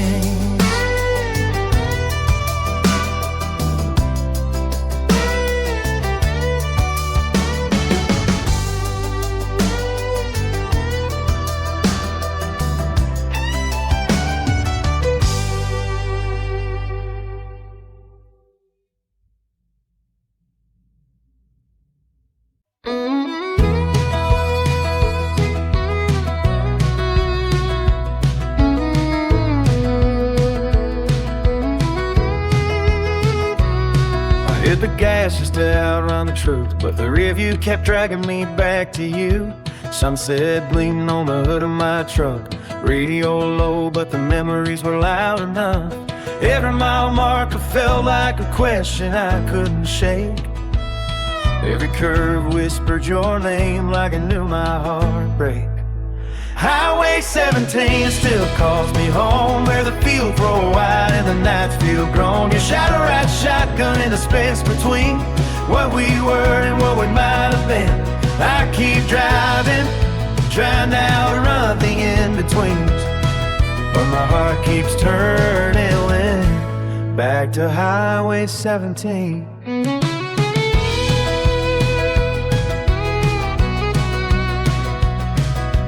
Hit the gas just to outrun the truth, but the rear view kept dragging me back to you. Sunset gleaming on the hood of my truck, radio low, but the memories were loud enough. Every mile marker felt like a question I couldn't shake. Every curve whispered your name like I knew my heart break. Highway 17 still calls me home, where the fields roll wide and the nights feel grown. Your shadow ride shotgun in the space between what we were and what we might have been. I keep driving, trying to outrun the in-betweens, but my heart keeps turning back to Highway 17.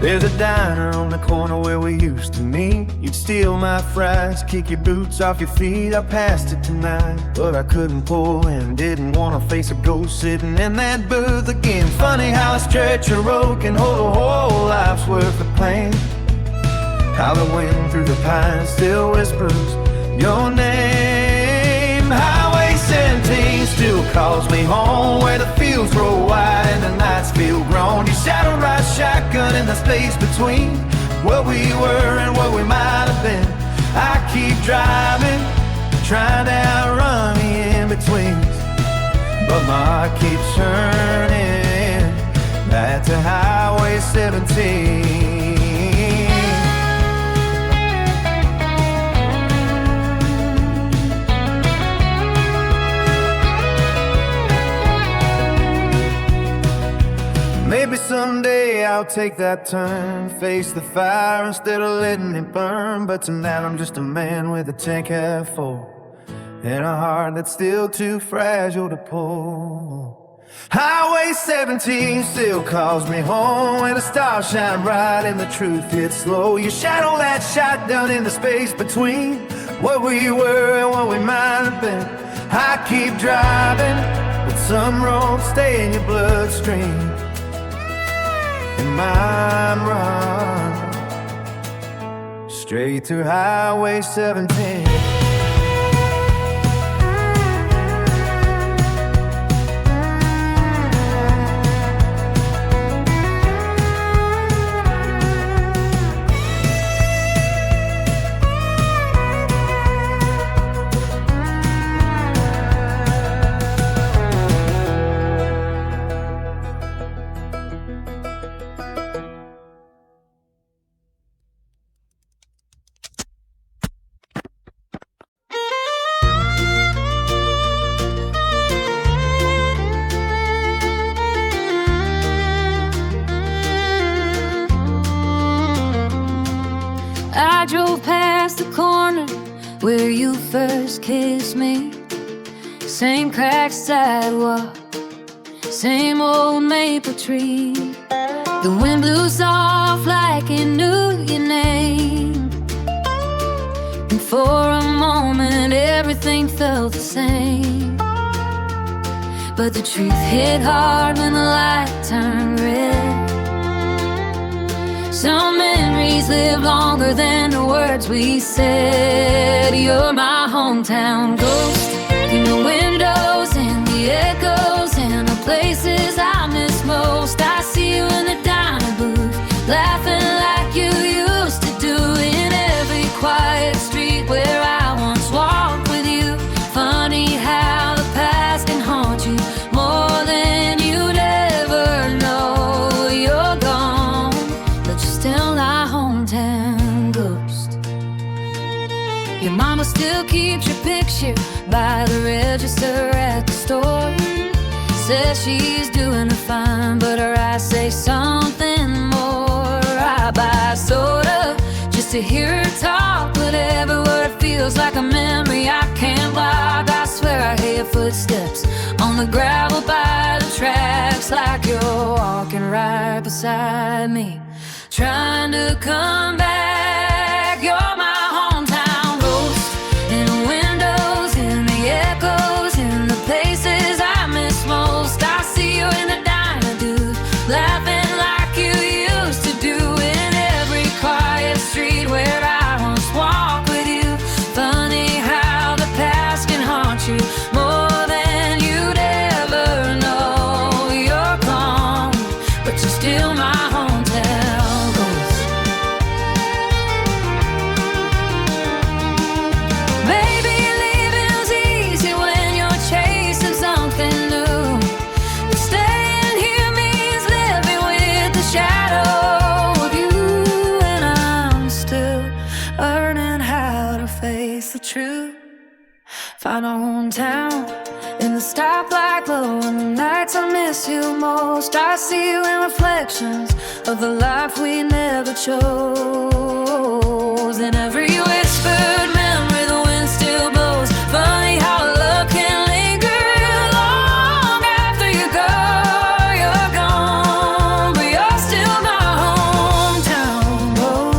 There's a diner on the corner where we used to meet. You'd steal my fries, kick your boots off your feet. I passed it tonight, but I couldn't pull in. Didn't want to face a ghost sitting in that booth again. Funny how a stretch of road can hold a whole life's worth of pain. How the wind through the pines still whispers your name. Highway 17 still calls me home, where the fields roll wide and the nights feel grown. You shadow ride shotgun in the space between what we were and what we might have been. I keep driving, trying to outrun the in-betweens, but my heart keeps turning back to Highway 17. Maybe someday I'll take that turn, face the fire instead of letting it burn. But tonight I'm just a man with a tank half full and a heart that's still too fragile to pull. Highway 17 still calls me home, where the stars shine bright and the truth hits slow. You shadow that shotgun in the space between what we were and what we might have been. I keep driving, but some roads stay in your bloodstream, and mine run straight through Highway 17. I drove past the corner where you first kissed me. Same cracked sidewalk, same old maple tree. The wind blew soft like it knew your name, and for a moment everything felt the same. But the truth hit hard when the light turned red. Some memories live longer than the words we said. You're my hometown ghost, in the windows and the echoes and the places I miss most. I see you in the diner booth, laughing like you used to do. just to hear her talk, but every word feels like a memory I can't block. I swear I hear footsteps on the gravel by the tracks, like you're walking right beside me, trying to come back. You're my hometown ghost, in the windows, in the echoes, in the places I miss most. I see you in the diner, dude, laughing like you used to do, in every quiet street where I once walked with you. Funny how the past can haunt you more than you'd ever know. You're gone, but you're still my hometown ghost. Maybe leaving's easy when you're chasing something new, but staying here means living with the shadow of you. And I'm still learning how to face the truth. Find our hometown in the stoplight glow, and the nights I miss you most. I see you in reflections of the life we never chose. In every whispered memory the wind still blows. Funny how love can linger long after you go. You're gone, but you're still my hometown ghost.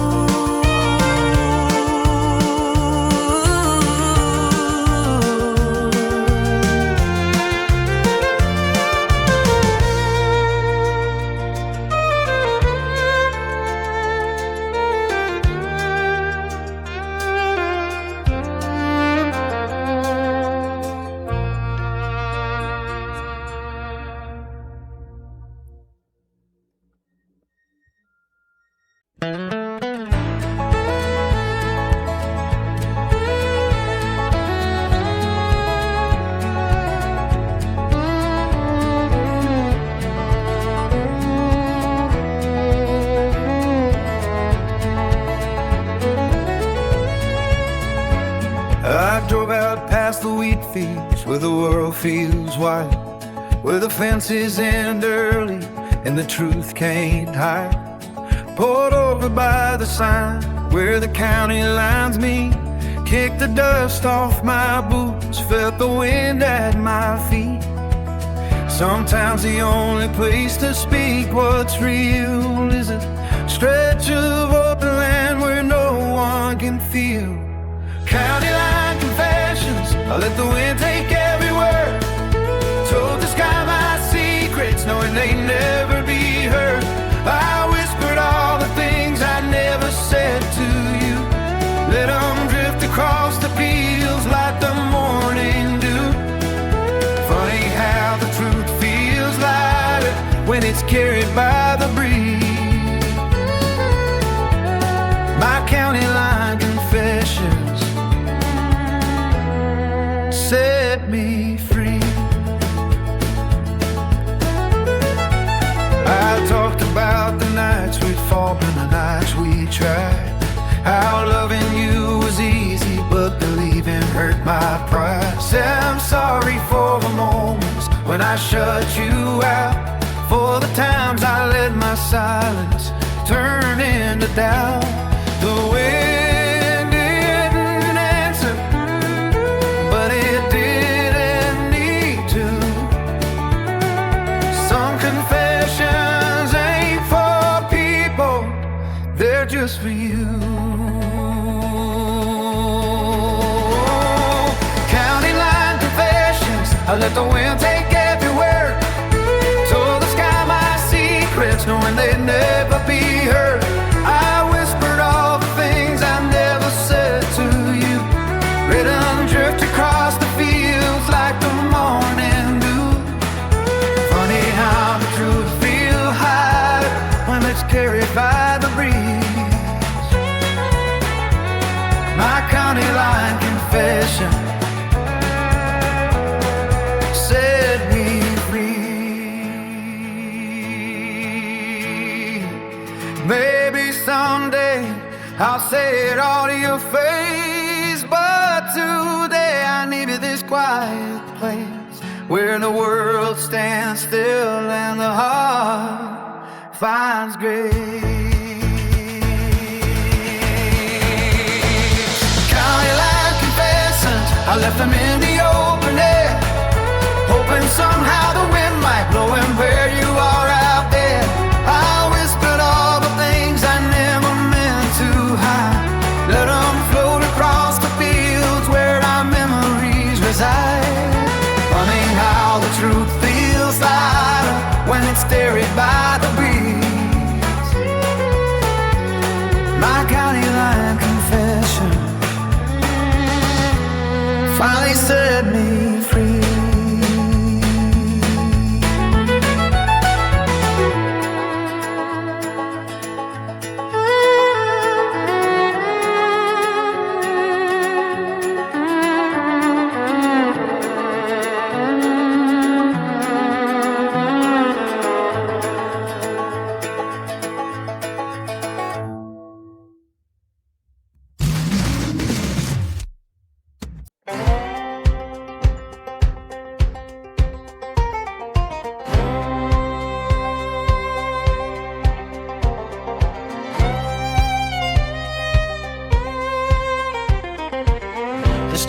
I drove out past the wheat fields where the world feels white, where the fences end early and the truth can't hide. Pulled over by the sign where the county lines meet, kicked the dust off my boots, felt the wind at my feet. Sometimes the only place to speak what's real is a stretch of open land where no one can feel. County line confessions, I let the wind take every word. Told the sky my secrets, knowing they'd never be heard. I whispered all the things I never said to you. Let them drift across the fields like the morning dew. Funny how the truth feels lighter when it's carried by the breeze. My county line confessions set me free. I talked about the nights we'd fought and the nights we tried, how loving you was easy but believing hurt my pride. Said I'm sorry for the moments when I shut you out, for the times I let my silence turn into doubt. The wind didn't answer, but it didn't need to. Some confessions ain't for people, they're just for you. County line confessions, I let the wind take every word. Told the sky my secrets, knowing they'd never be heard. I whispered all the things I never said to you. Let them drift across the fields like the morning dew. Funny how the truth feels high when it's carried by the breeze. My county line confession set me free. Maybe someday I'll say it all to your face, but today I need this quiet place where the world stands still and the heart finds grace. left them in the open air, hoping somehow the wind might blow him where you are out there. I whispered all the things I never meant to hide, let them float across the fields where our memories reside. Funny how the truth feels lighter when it's carried by the breeze. My county line confession finally set me free.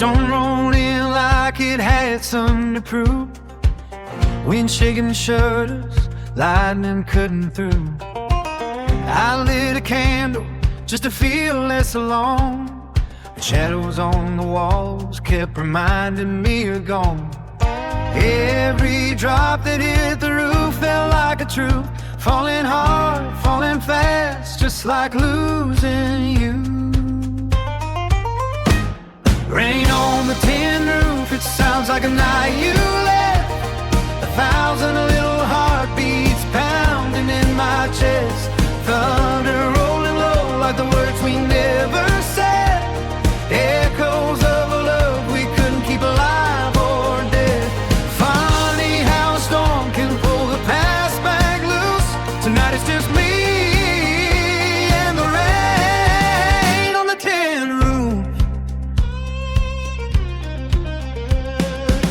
Storm rolled in like it had something to prove. Wind shaking shutters, lightning cutting through. I lit a candle just to feel less alone. The shadows on the walls kept reminding me you're gone. Every drop that hit the roof felt like a truth, falling hard, falling fast, just like losing you. Rain on the tin roof, it sounds like a night you left. 1,000 little heartbeats pounding in my chest. Thunder rolling low like the words we never said. Echoes of a love we couldn't keep alive or dead. Funny how a storm can pull the past back loose. Tonight it's just me and the rain on the tin roof.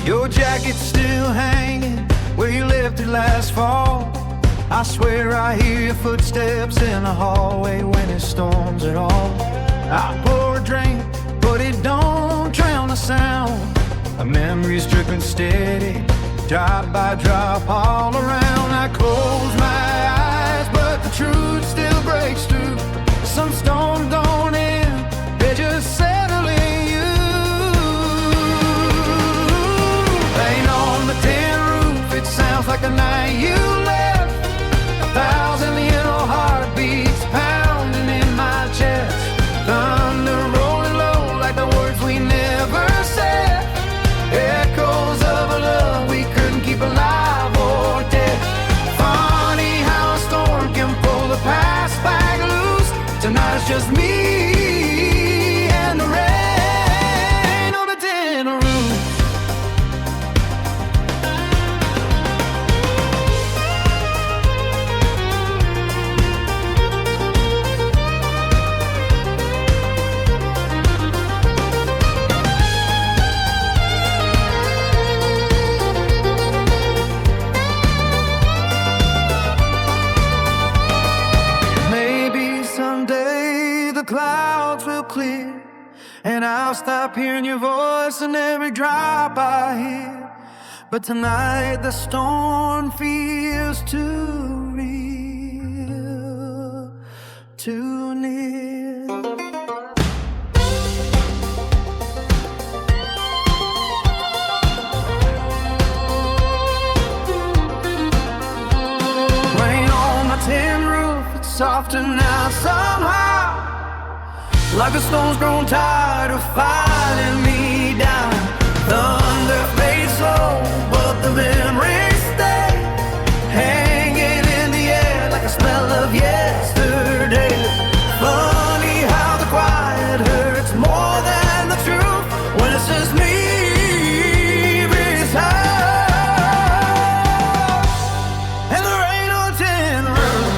Your jacket's still hanging where you left it last fall. I swear I hear your footsteps in the hallway when it storms at all. I pour a drink, but it don't drown the sound. A memory's dripping steady, drop by drop all around. I close my eyes, but the truth still breaks through. Some storms don't end, they just settle in you. Rain on the tin roof, it sounds like the night you left. 1,000 little heartbeats pounding in my chest. Thunder rolling low like the words we never said. Echoes of a love we couldn't keep alive or dead. Funny how a storm can pull the past back loose. Tonight it's just me and the rain on the tin roof. Clouds will clear, and I'll stop hearing your voice in every drop I hear. But tonight the storm feels too real, too near. Rain on my tin roof, it's softer now somehow. Like the stone's grown tired of fighting me down. Thunder fades slow, but the memories stay hanging in the air like a smell of yesterday. Funny how the quiet hurts more than the truth when it's just me beside and the rain on tin roof.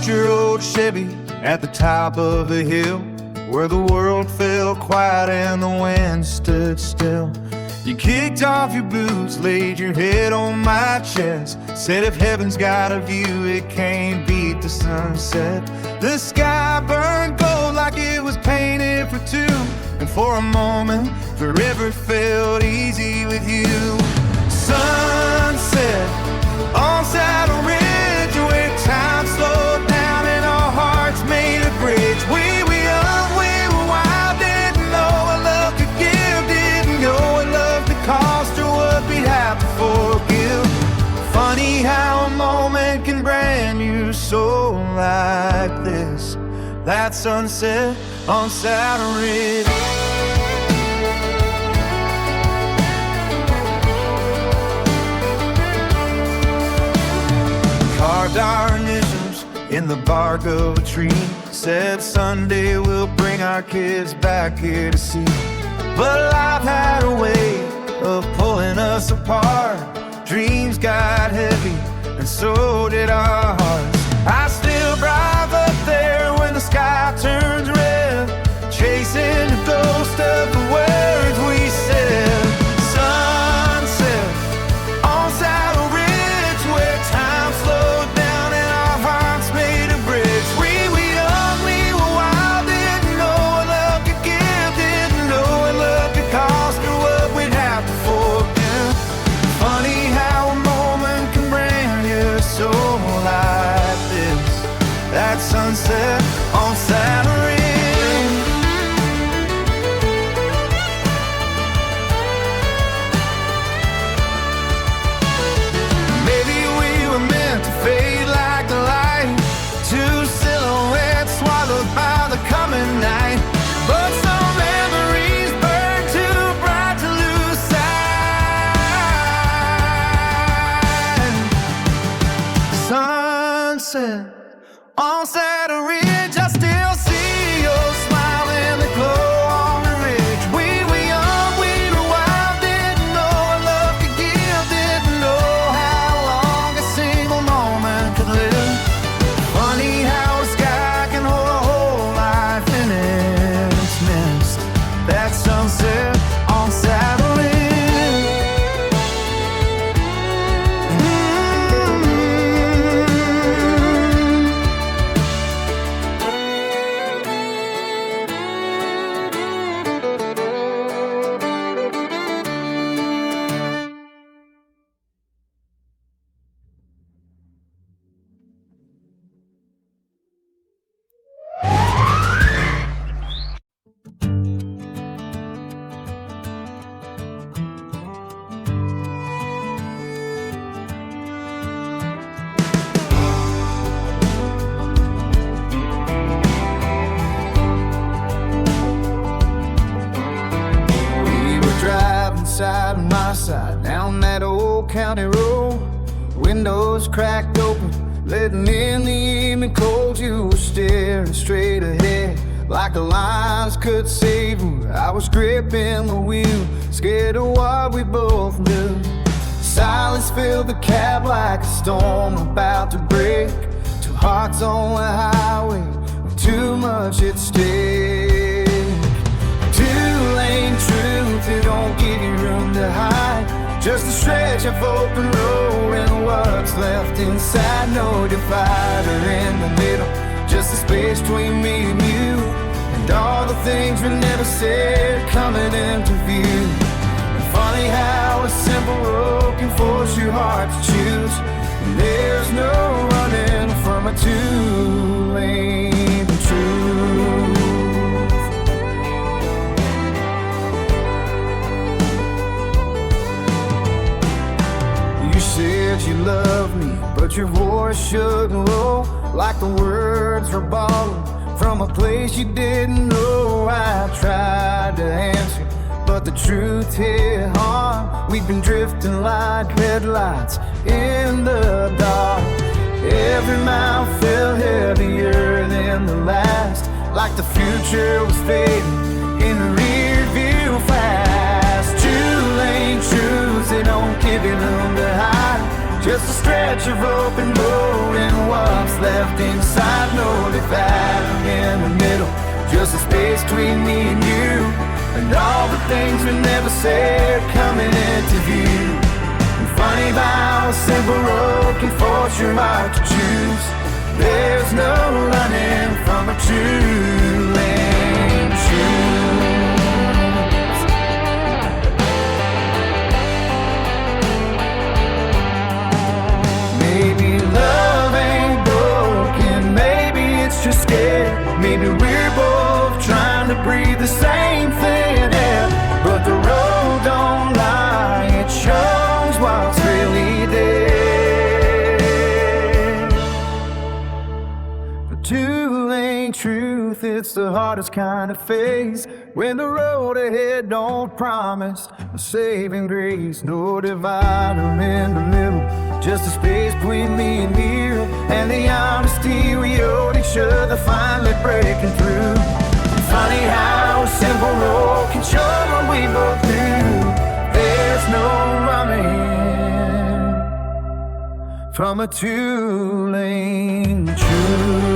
Parked your old Chevy at the top of the hill, where the world fell quiet and the wind stood still. You kicked off your boots, laid your head on my chest, said if heaven's got a view, it can't beat the sunset. The sky burned gold like it was painted for two, and for a moment, forever felt easy with you. Sunset on Saddle Ridge, where time slowed down and our hearts made a bridge. We were young, we were wild, didn't know what love could give, didn't know what love could cost or what we'd have to forgive. Funny how a moment can brand you so like this. That sunset on Saddle Ridge. Carved our initials in the bark of a tree, said someday we'll bring our kids back here to see. But life had a way of pulling us apart. Dreams got heavy and so did our hearts. I still drive up there when the sky turns red, chasing the ghost of the words we said. Sunset on Saddle Ridge, where time slowed down and our hearts made a bridge. We were young, we were wild, didn't know what love could give, didn't know what love could cost or what we'd have to forgive. Funny how a moment can bring you so like this. That sunset on Saddle Ridge. Maybe we were meant to fade like the light, two silhouettes swallowed by the coming night. But some memories burn too bright to lose sight. Sunset on Saddle Ridge, I still see your smile in the glow on the ridge. We were young, we were wild, didn't know what love could give, didn't know how long a single moment could live. Funny how a sky can hold a whole life in its midst. That sunset on Saddle Ridge. Side by my side down that old county road, windows cracked open, letting in the evening cold. You were staring straight ahead like the lines could save you. I was gripping the wheel, scared of what we both knew. Silence filled the cab like a storm about to break. Two hearts on the highway with too much at stake. Two-lane truth, it don't give you room to hide. Just a stretch of open road and what's left inside. No divider in the middle, just a space between me and you. And all the things we never said coming into view. And funny how a simple road can force your heart to choose. And there's no running from a two-lane truth. Said you loved me, but your voice shook low, like the words were bottled from a place you didn't know. I tried to answer, but the truth hit hard. We'd been drifting like red lights in the dark. Every mile felt heavier than the last, like the future was fading in the rear view fast. Two-lane truths, they don't give you room to hide. just a stretch of open road, and what's left inside, no dividing in the middle, just a space between me and you, and all the things we never said coming into view. And funny how a simple road can force your heart to choose. There's no running from a two-lane choose. Maybe love ain't broken, maybe it's just scared. Maybe we're both trying to breathe the same thin air, but the road don't lie, it shows what's really there. Two-lane truth, it's the hardest kind of phase, when the road ahead don't promise a saving grace. No divider in the middle, just a space between me and you, and the honesty we owed each other finally breaking through. Funny how a simple road can show what we both knew. There's no running from a two-lane choose.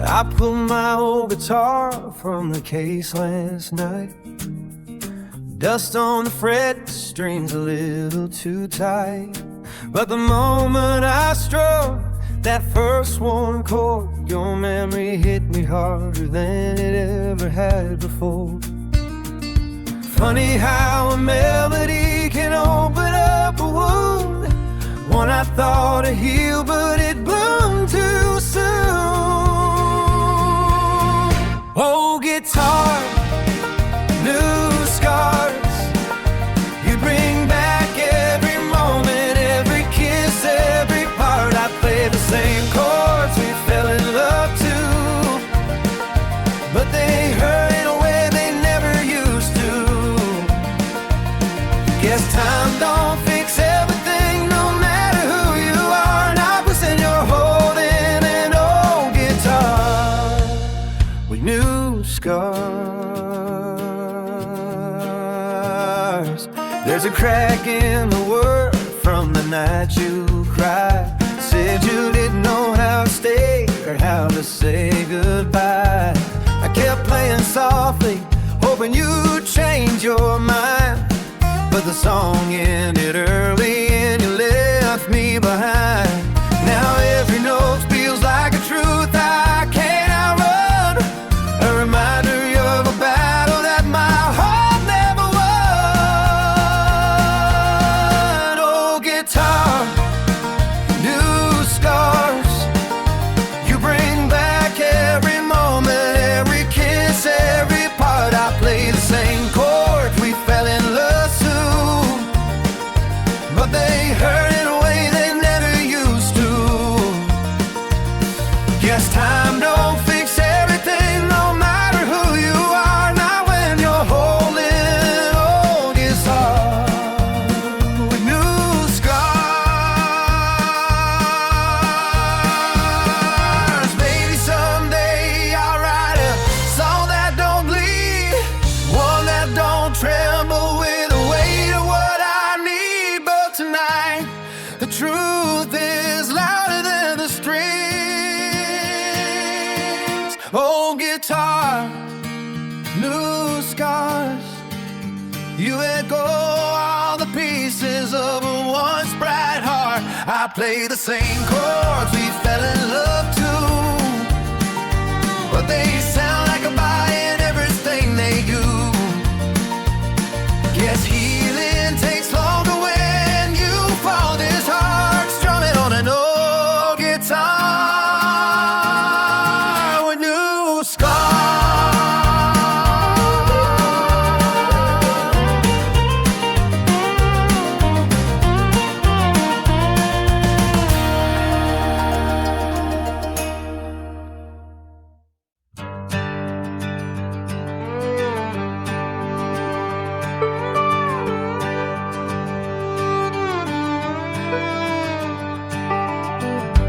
I pulled my old guitar from the case last night. Dust on the fret, strings a little too tight. But the moment I struck that first one chord, your memory hit me harder than it ever had before. Funny how a melody can open up a wound, one I thought to heal, but it bloomed too soon. Oh, guitar, new scars, you bring back every moment, every kiss, every part. I play the same chords we fell in love to, but they hurt in a way they never used to. Guess time don't fix everything, no matter who you are. And I was in your holding an old guitar with new scars. There's a crack in the word from the night you cried. Said you didn't know how to stay or how to say goodbye. I kept playing softly, hoping you'd change your mind, but the song ended early and you left me behind. Now every note feels like a truth I can't outrun, a reminder of a battle that my heart never won. Oh, guitar, new scars, you bring back every moment, every kiss, every part. I play the same chords we fell in love to, but they hurt in a way they never You echo all the pieces of a once bright heart. I play the same chords we fell in love to, but they sound like a bye in everything they do. Guess healing takes longer when you fall disheartened, strumming on an old guitar with new scars.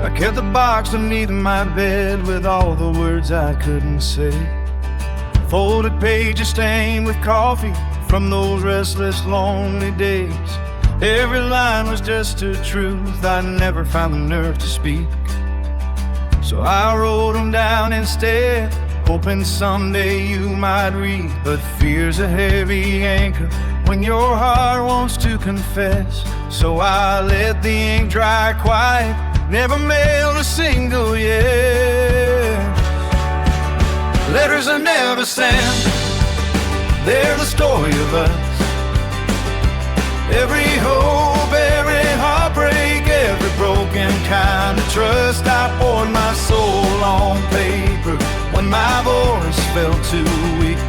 I kept the box beneath my bed with all the words I couldn't say. Folded pages stained with coffee from those restless, lonely days. Every line was just a truth I never found the nerve to speak. So I wrote them down instead, hoping someday you might read. But fear's a heavy anchor when your heart wants to confess. So I let the ink dry quiet, never mailed a single yes. Letters I never sent, they're the story of us. Every hope, every heartbreak, every broken kind of trust. I poured my soul on paper when my voice felt too weak.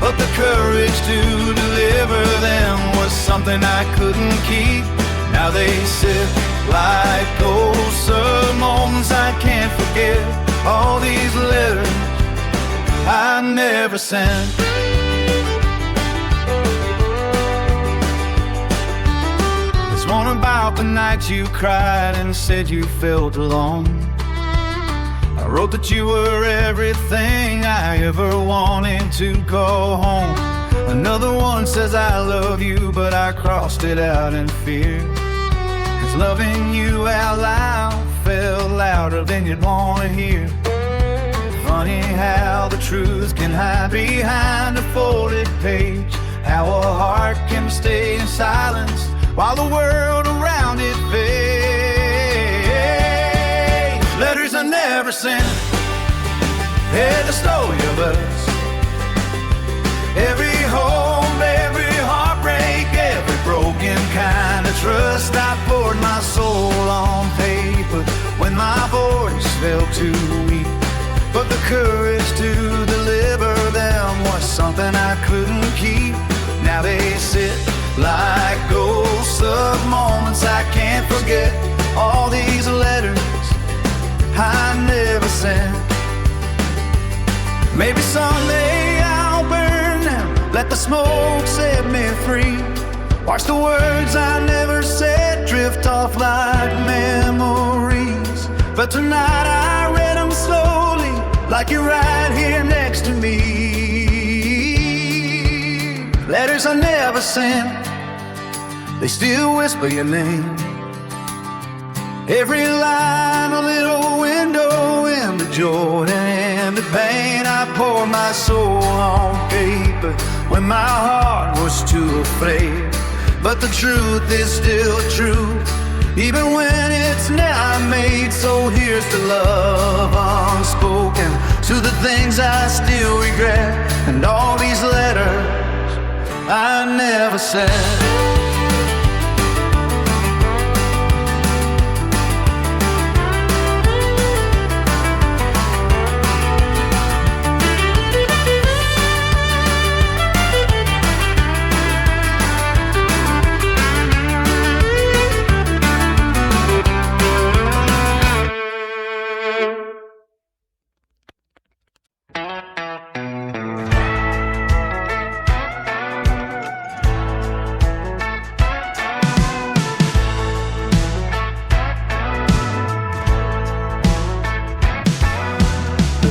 But the courage to deliver them was something I couldn't keep. Now they sit like ghosts of moments I can't forget. All these letters I never sent. There's one about the nights you cried and said you felt alone. I wrote that you were everything I ever wanted to go home. Another one says I love you, but I crossed it out in fear. 'Cause loving you out loud felt louder than you'd wanna hear. Funny how the truth can hide behind a folded page. How a heart can stay in silence while the world around it fades. Letters I never sent, they're the story of us. Every hope, every heartbreak, every broken kind of trust. I poured my soul on paper when my voice felt too weak. But the courage to deliver them was something I couldn't keep. Now they sit like ghosts of moments I can't forget. All these letters I never sent. Maybe someday I'll burn them, let the smoke set me free. Watch the words I never said drift off like memories. But tonight I read them slowly, like you're right here next to me. Letters I never sent, they still whisper your name. Every line a little window into joy and the pain. I poured my soul on paper when my heart was too afraid. But the truth is still true, even when it's now made. So here's to love unspoken, to the things I still regret, and all these letters I never sent.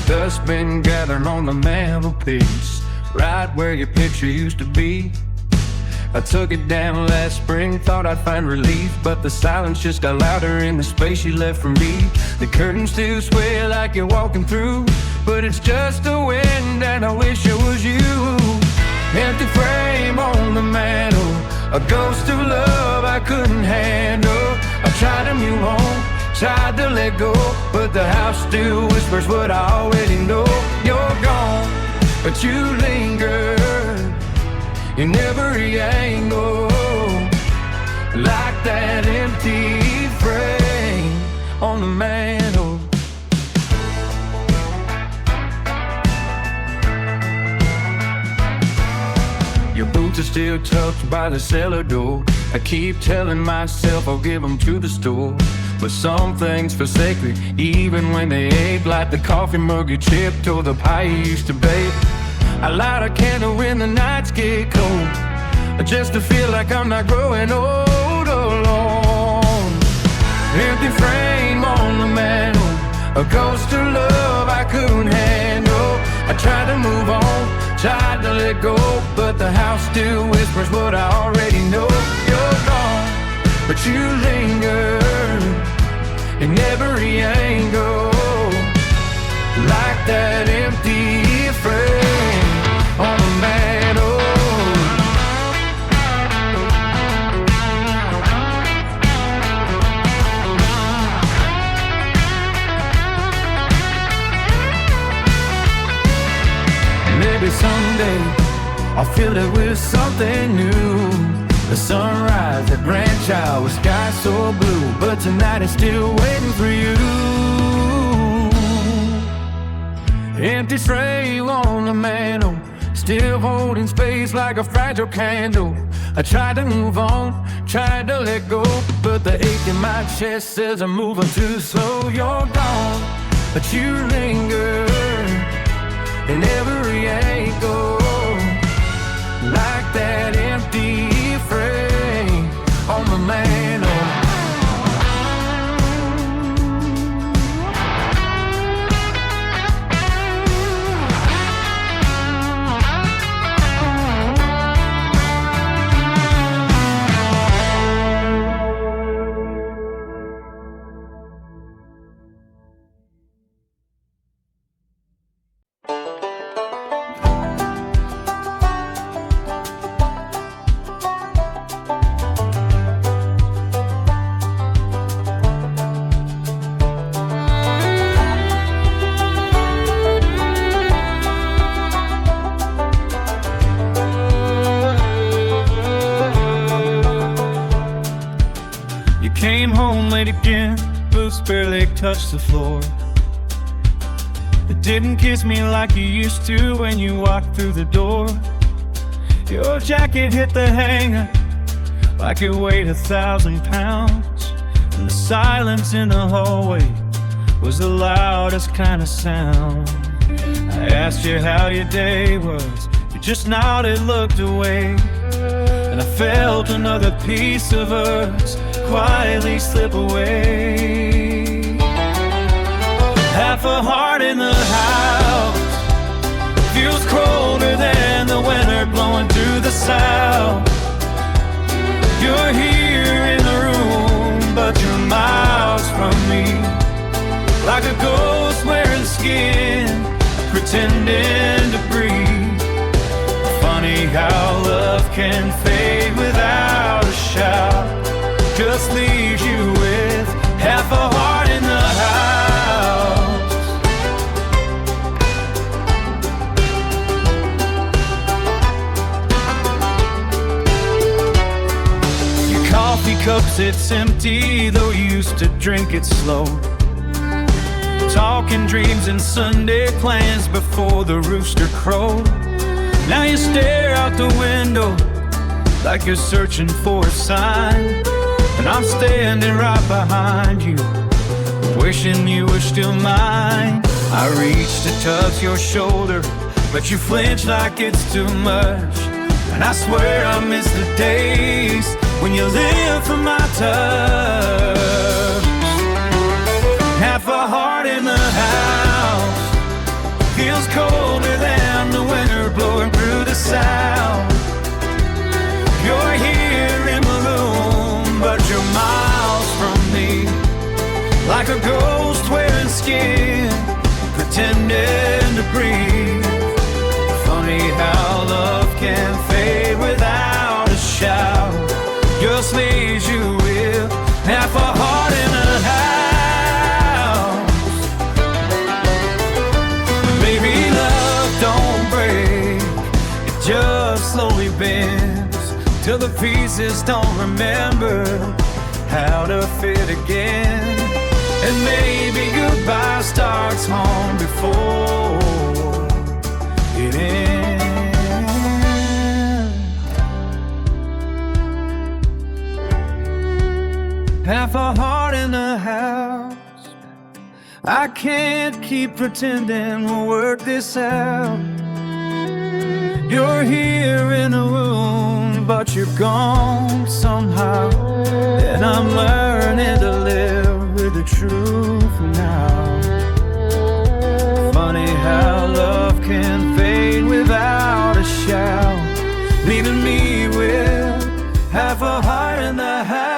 Dust been gathering on the mantelpiece, right where your picture used to be. I took it down last spring, thought I'd find relief, but the silence just got louder in the space you left for me. The curtains still sway like you're walking through, but it's just the wind and I wish it was you. Empty frame on the mantle, a ghost of love I couldn't handle. I tried to move on, tried to let go, but the house still whispers what I already know. You're gone, but you linger in every angle, like that empty frame on the mantle. Your boots are still tucked by the cellar door. I keep telling myself I'll give them to the store, but some things feel sacred even when they ache, like the coffee mug you chipped or the pie you used to bake. I light a candle when the nights get cold, just to feel like I'm not growing old alone. Empty frame on the mantle, a ghost of love I couldn't handle. I tried to move on, tried to let go, but the house still whispers what I already know. You're gone, but you linger in every angle, like that empty frame on the mantle. Maybe someday I'll fill it with something new, the sunrise, the grandchild with sky so blue, but tonight it's still waiting for you. Empty frame on the mantle, still holding space like a fragile candle. I tried to move on, tried to let go, but the ache in my chest says I'm moving too slow. You're gone, but you linger in every angle, like that empty frame on the mantle. Came home late again, boots barely touched the floor. It didn't kiss me like you used to when you walked through the door. Your jacket hit the hanger like it weighed 1,000 pounds, and the silence in the hallway was the loudest kind of sound. I asked you how your day was, you just nodded, looked away, and I felt another piece of us quietly slip away. Half a heart in the house feels colder than the winter blowing through the south. You're here in the room, but you're miles from me, like a ghost wearing skin, pretending to breathe. Funny how love can fade without a shout, just leaves you with half a heart in the house. Your coffee cup sits empty, though you used to drink it slow. Talking dreams and Sunday plans before the rooster crowed. Now you stare out the window like you're searching for a sign, and I'm standing right behind you, wishing you were still mine. I reach to touch your shoulder, but you flinch like it's too much, and I swear I miss the days when you lived for my touch. Half a heart in the house feels colder than the winter blowing through the south. You're here in the room, but you're miles from me, like a ghost wearing skin, pretending to breathe. Funny how love can fade without shout, just as you will. Half a heart in a house. Baby, love don't break, it just slowly bends till the pieces don't remember how to fit again. And maybe goodbye starts home before it ends. Half a heart in the house. I can't keep pretending we'll work this out. You're here in a room, but you're gone somehow. And I'm learning to live with the truth now. Funny how love can fade without a shout, leaving me with half a heart in the house.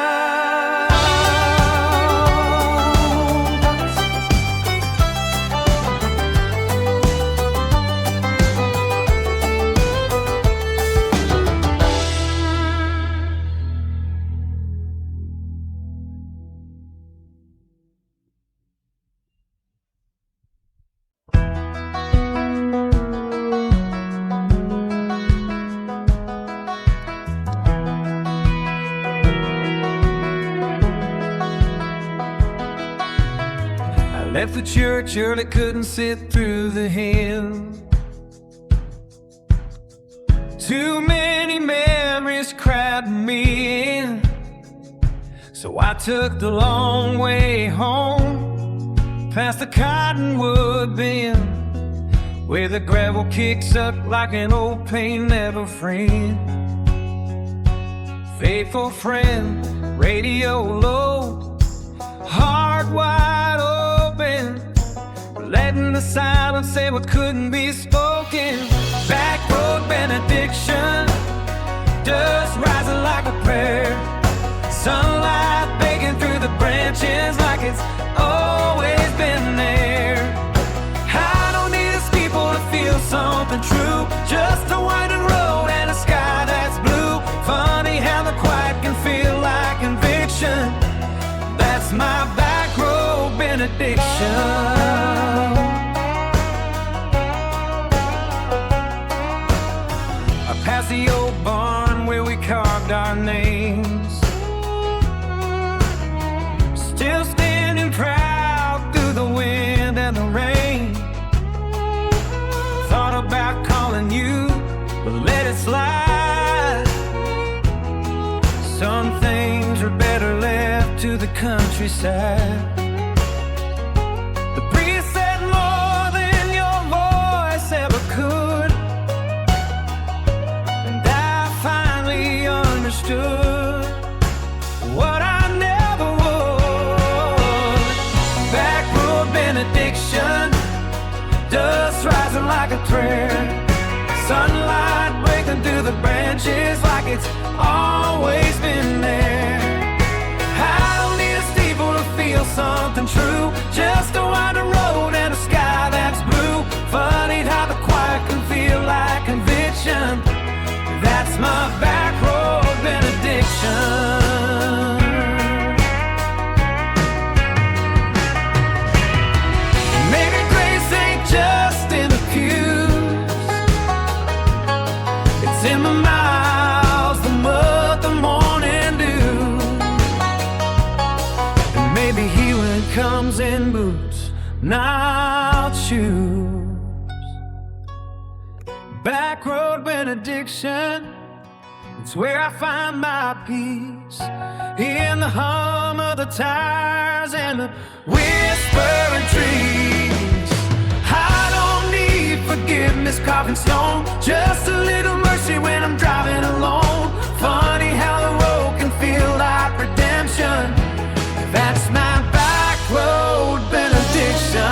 Left the church early, couldn't sit through the hymn. Too many memories crowded me in, so I took the long way home, past the cottonwood bin, where the gravel kicks up like an old pain ever friend. Faithful friend, radio low, heart wide open, letting the silence say what couldn't be spoken. Back road benediction, dust rising like a prayer, sunlight baking through the branches like it's always been there. I don't need a steeple to feel something true, just a winding road and a sky that's blue. Funny how the quiet can feel like conviction. That's my back road benediction. Past the old barn where we carved our names, still standing proud through the wind and the rain. Thought about calling you, but let it slide. Some things are better left to the countryside. The breeze said more than your voice ever could, understood what I never would. Back road benediction, dust rising like a thread, sunlight breaking through the branches like it's always been there. I don't need a steeple to feel something true, just a winding road and a sky that's blue. Funny how the quiet can feel like conviction. That's my back road benediction. Maybe grace ain't just in the pews, it's in the miles, the mud, the morning dew. And maybe healing comes in boots, not shoes. Back road benediction, it's where I find my peace, in the hum of the tires and the whispering trees. I don't need forgiveness carved in stone, just a little mercy when I'm driving alone. Funny how the road can feel like redemption. That's my back road benediction.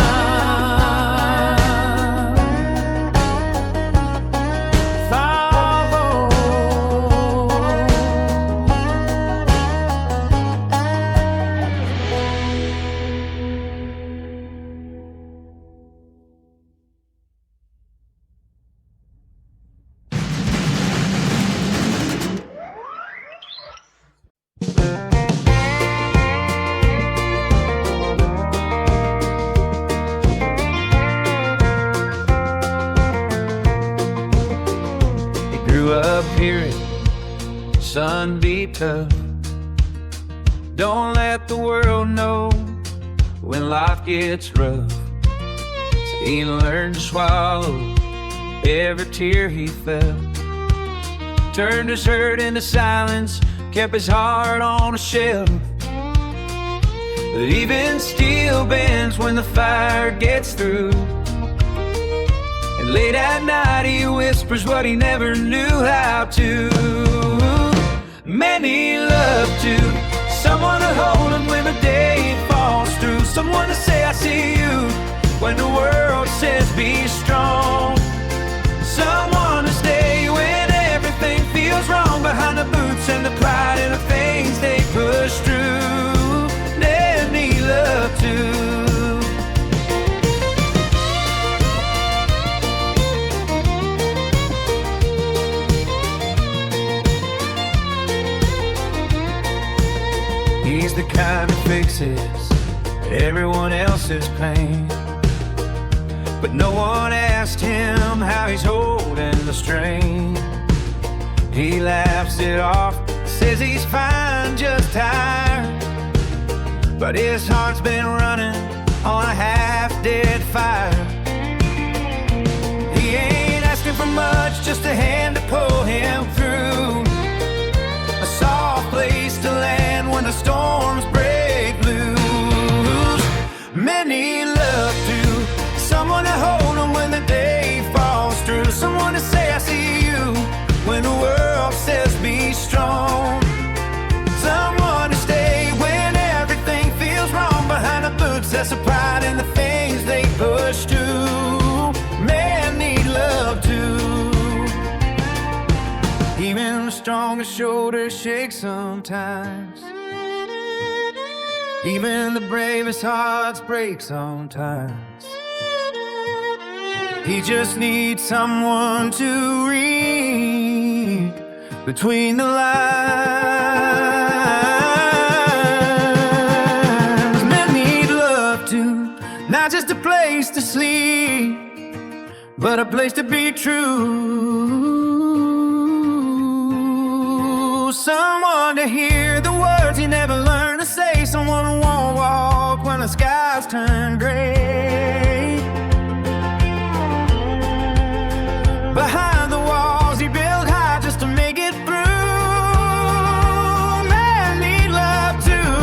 Grew up hearing sun be tough. Don't let the world know when life gets rough. So he learned to swallow every tear he felt. Turned his hurt into silence, kept his heart on a shelf. But even steel bends when the fire gets through. And late at night he whispers what he never knew how to. Many love to someone to hold him when the day falls through. Someone to say I see you when the world says be strong. Someone to stay when everything feels wrong. Behind the boots and the pride and the things they push through. They need love too. He's the kind that fixes everyone else's pain, but no one asked him how he's holding the strain. He laughs it off, says he's fine, just tired, but his heart's been running on a half-dead fire. He ain't asking for much, just a hand to pull him through. A soft place to land when the storms break loose. Many love to someone to hold them when the day falls through. Someone to say I see you when the world says be strong. Someone to stay when everything feels wrong. Behind the boots that's the pride and the things they push to. Men need love too. Even the strongest shoulders shake sometimes. Even the bravest hearts break sometimes. He just needs someone to read between the lines. Men need love too, not just a place to sleep, but a place to be true. Someone to hear the words he never learned to say. Someone who won't walk when the skies turn gray. Behind the walls he built high just to make it through. Men need love too.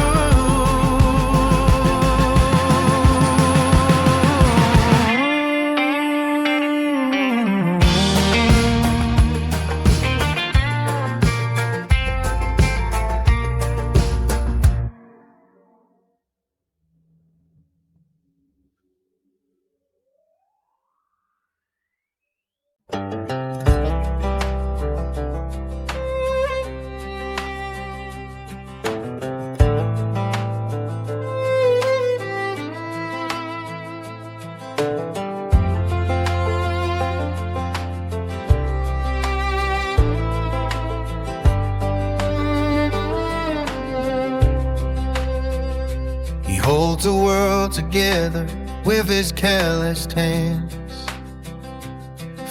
Holds the world together with his calloused hands.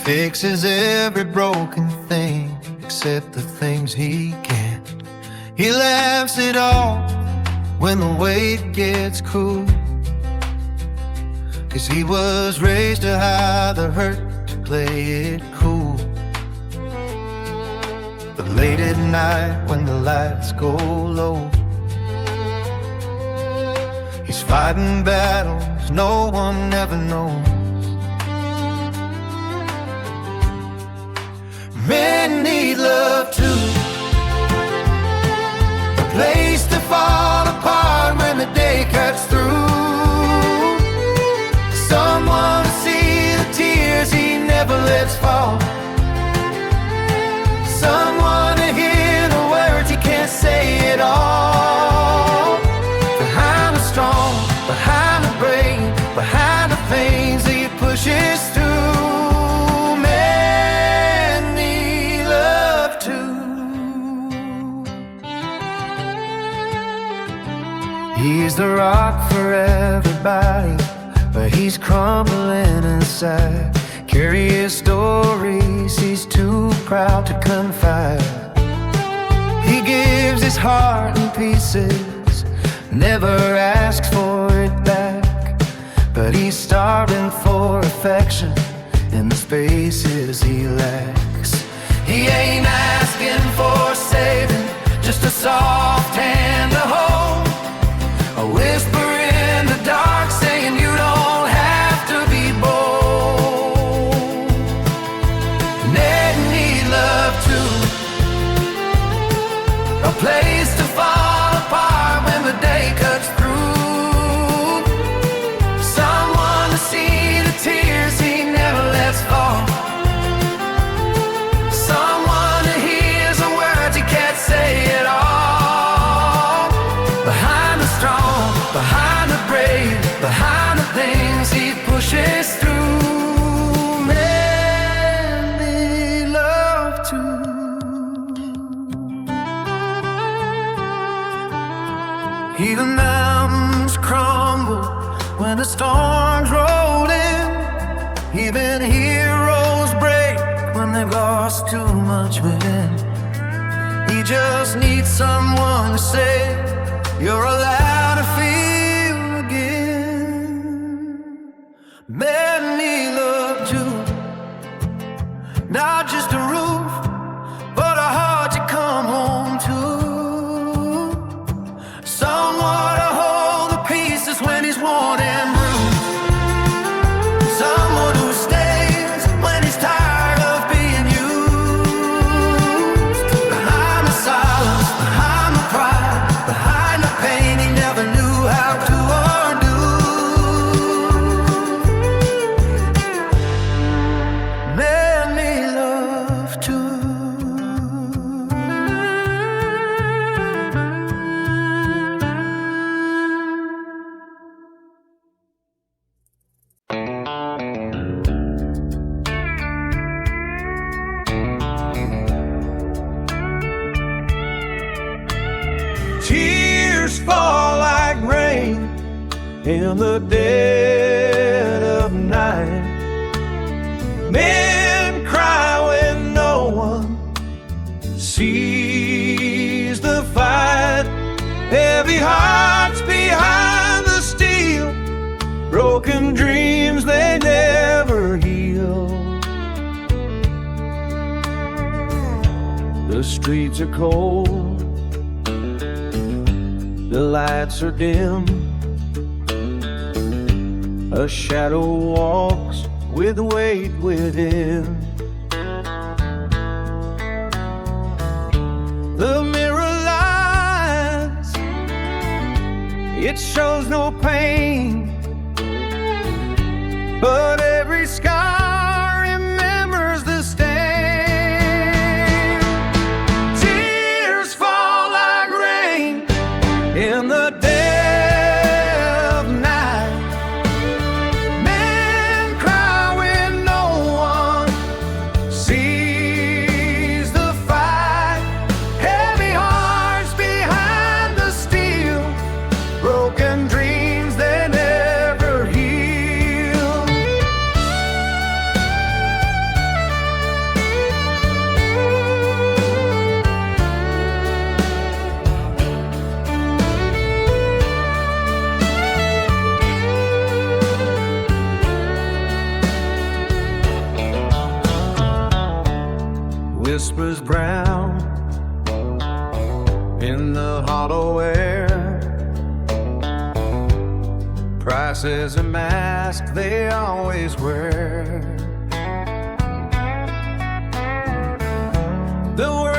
Fixes every broken thing except the things he can't. He laughs it off when the weight gets cool, 'cause he was raised to hide the hurt, to play it cool. But late at night when the lights go low, he's fighting battles no one ever knows. Men need love too, a place to fall apart when the day cuts through. Someone to see the tears he never lets fall. Someone to hear the words he can't say at all. Behind the strong, behind the brave, behind the things that he pushes through. Men need love too. He's the rock for everybody, but he's crumbling inside. Carry his stories, he's too proud to confide. He gives his heart in pieces, never asks for it back. But he's starving for affection in the spaces he lacks. He ain't asking for saving, just a soft hand to hold, a whisper in the dark saying you don't have to be bold. Ned need love too, a place to fall apart when the day cuts through, someone to see the tears he never lets fall, someone to hear the words he can't say at all. Behind the strong, behind the brave, behind the things he pushes through, men need love too. Even mountains crumble when the storms roll in. Even heroes break when they've lost too much wind. He just needs someone to say you're allowed to feel again. Men need love too, not just a roof, but a heart to come home to, someone to hold the pieces when he's worn and bruised, someone who stays when he's tired of being used. Behind the silence, behind the pride, behind the pain he never knew how to undo, men need love too. Tears fall like rain in the dead of night. Men cry when no one sees the fight. Heavy hearts behind the steel, broken dreams they never heal. The streets are cold, the lights are dim, a shadow walks with weight within. The mirror lies, it shows no pain, but every scar remembers the stain. Tears fall like rain in the dead of night. Men cry when no one sees the fight. Heavy hearts behind the steel, broken dreams they never heal. Whispers brown in the hollow air, prices a mask they always wear. The world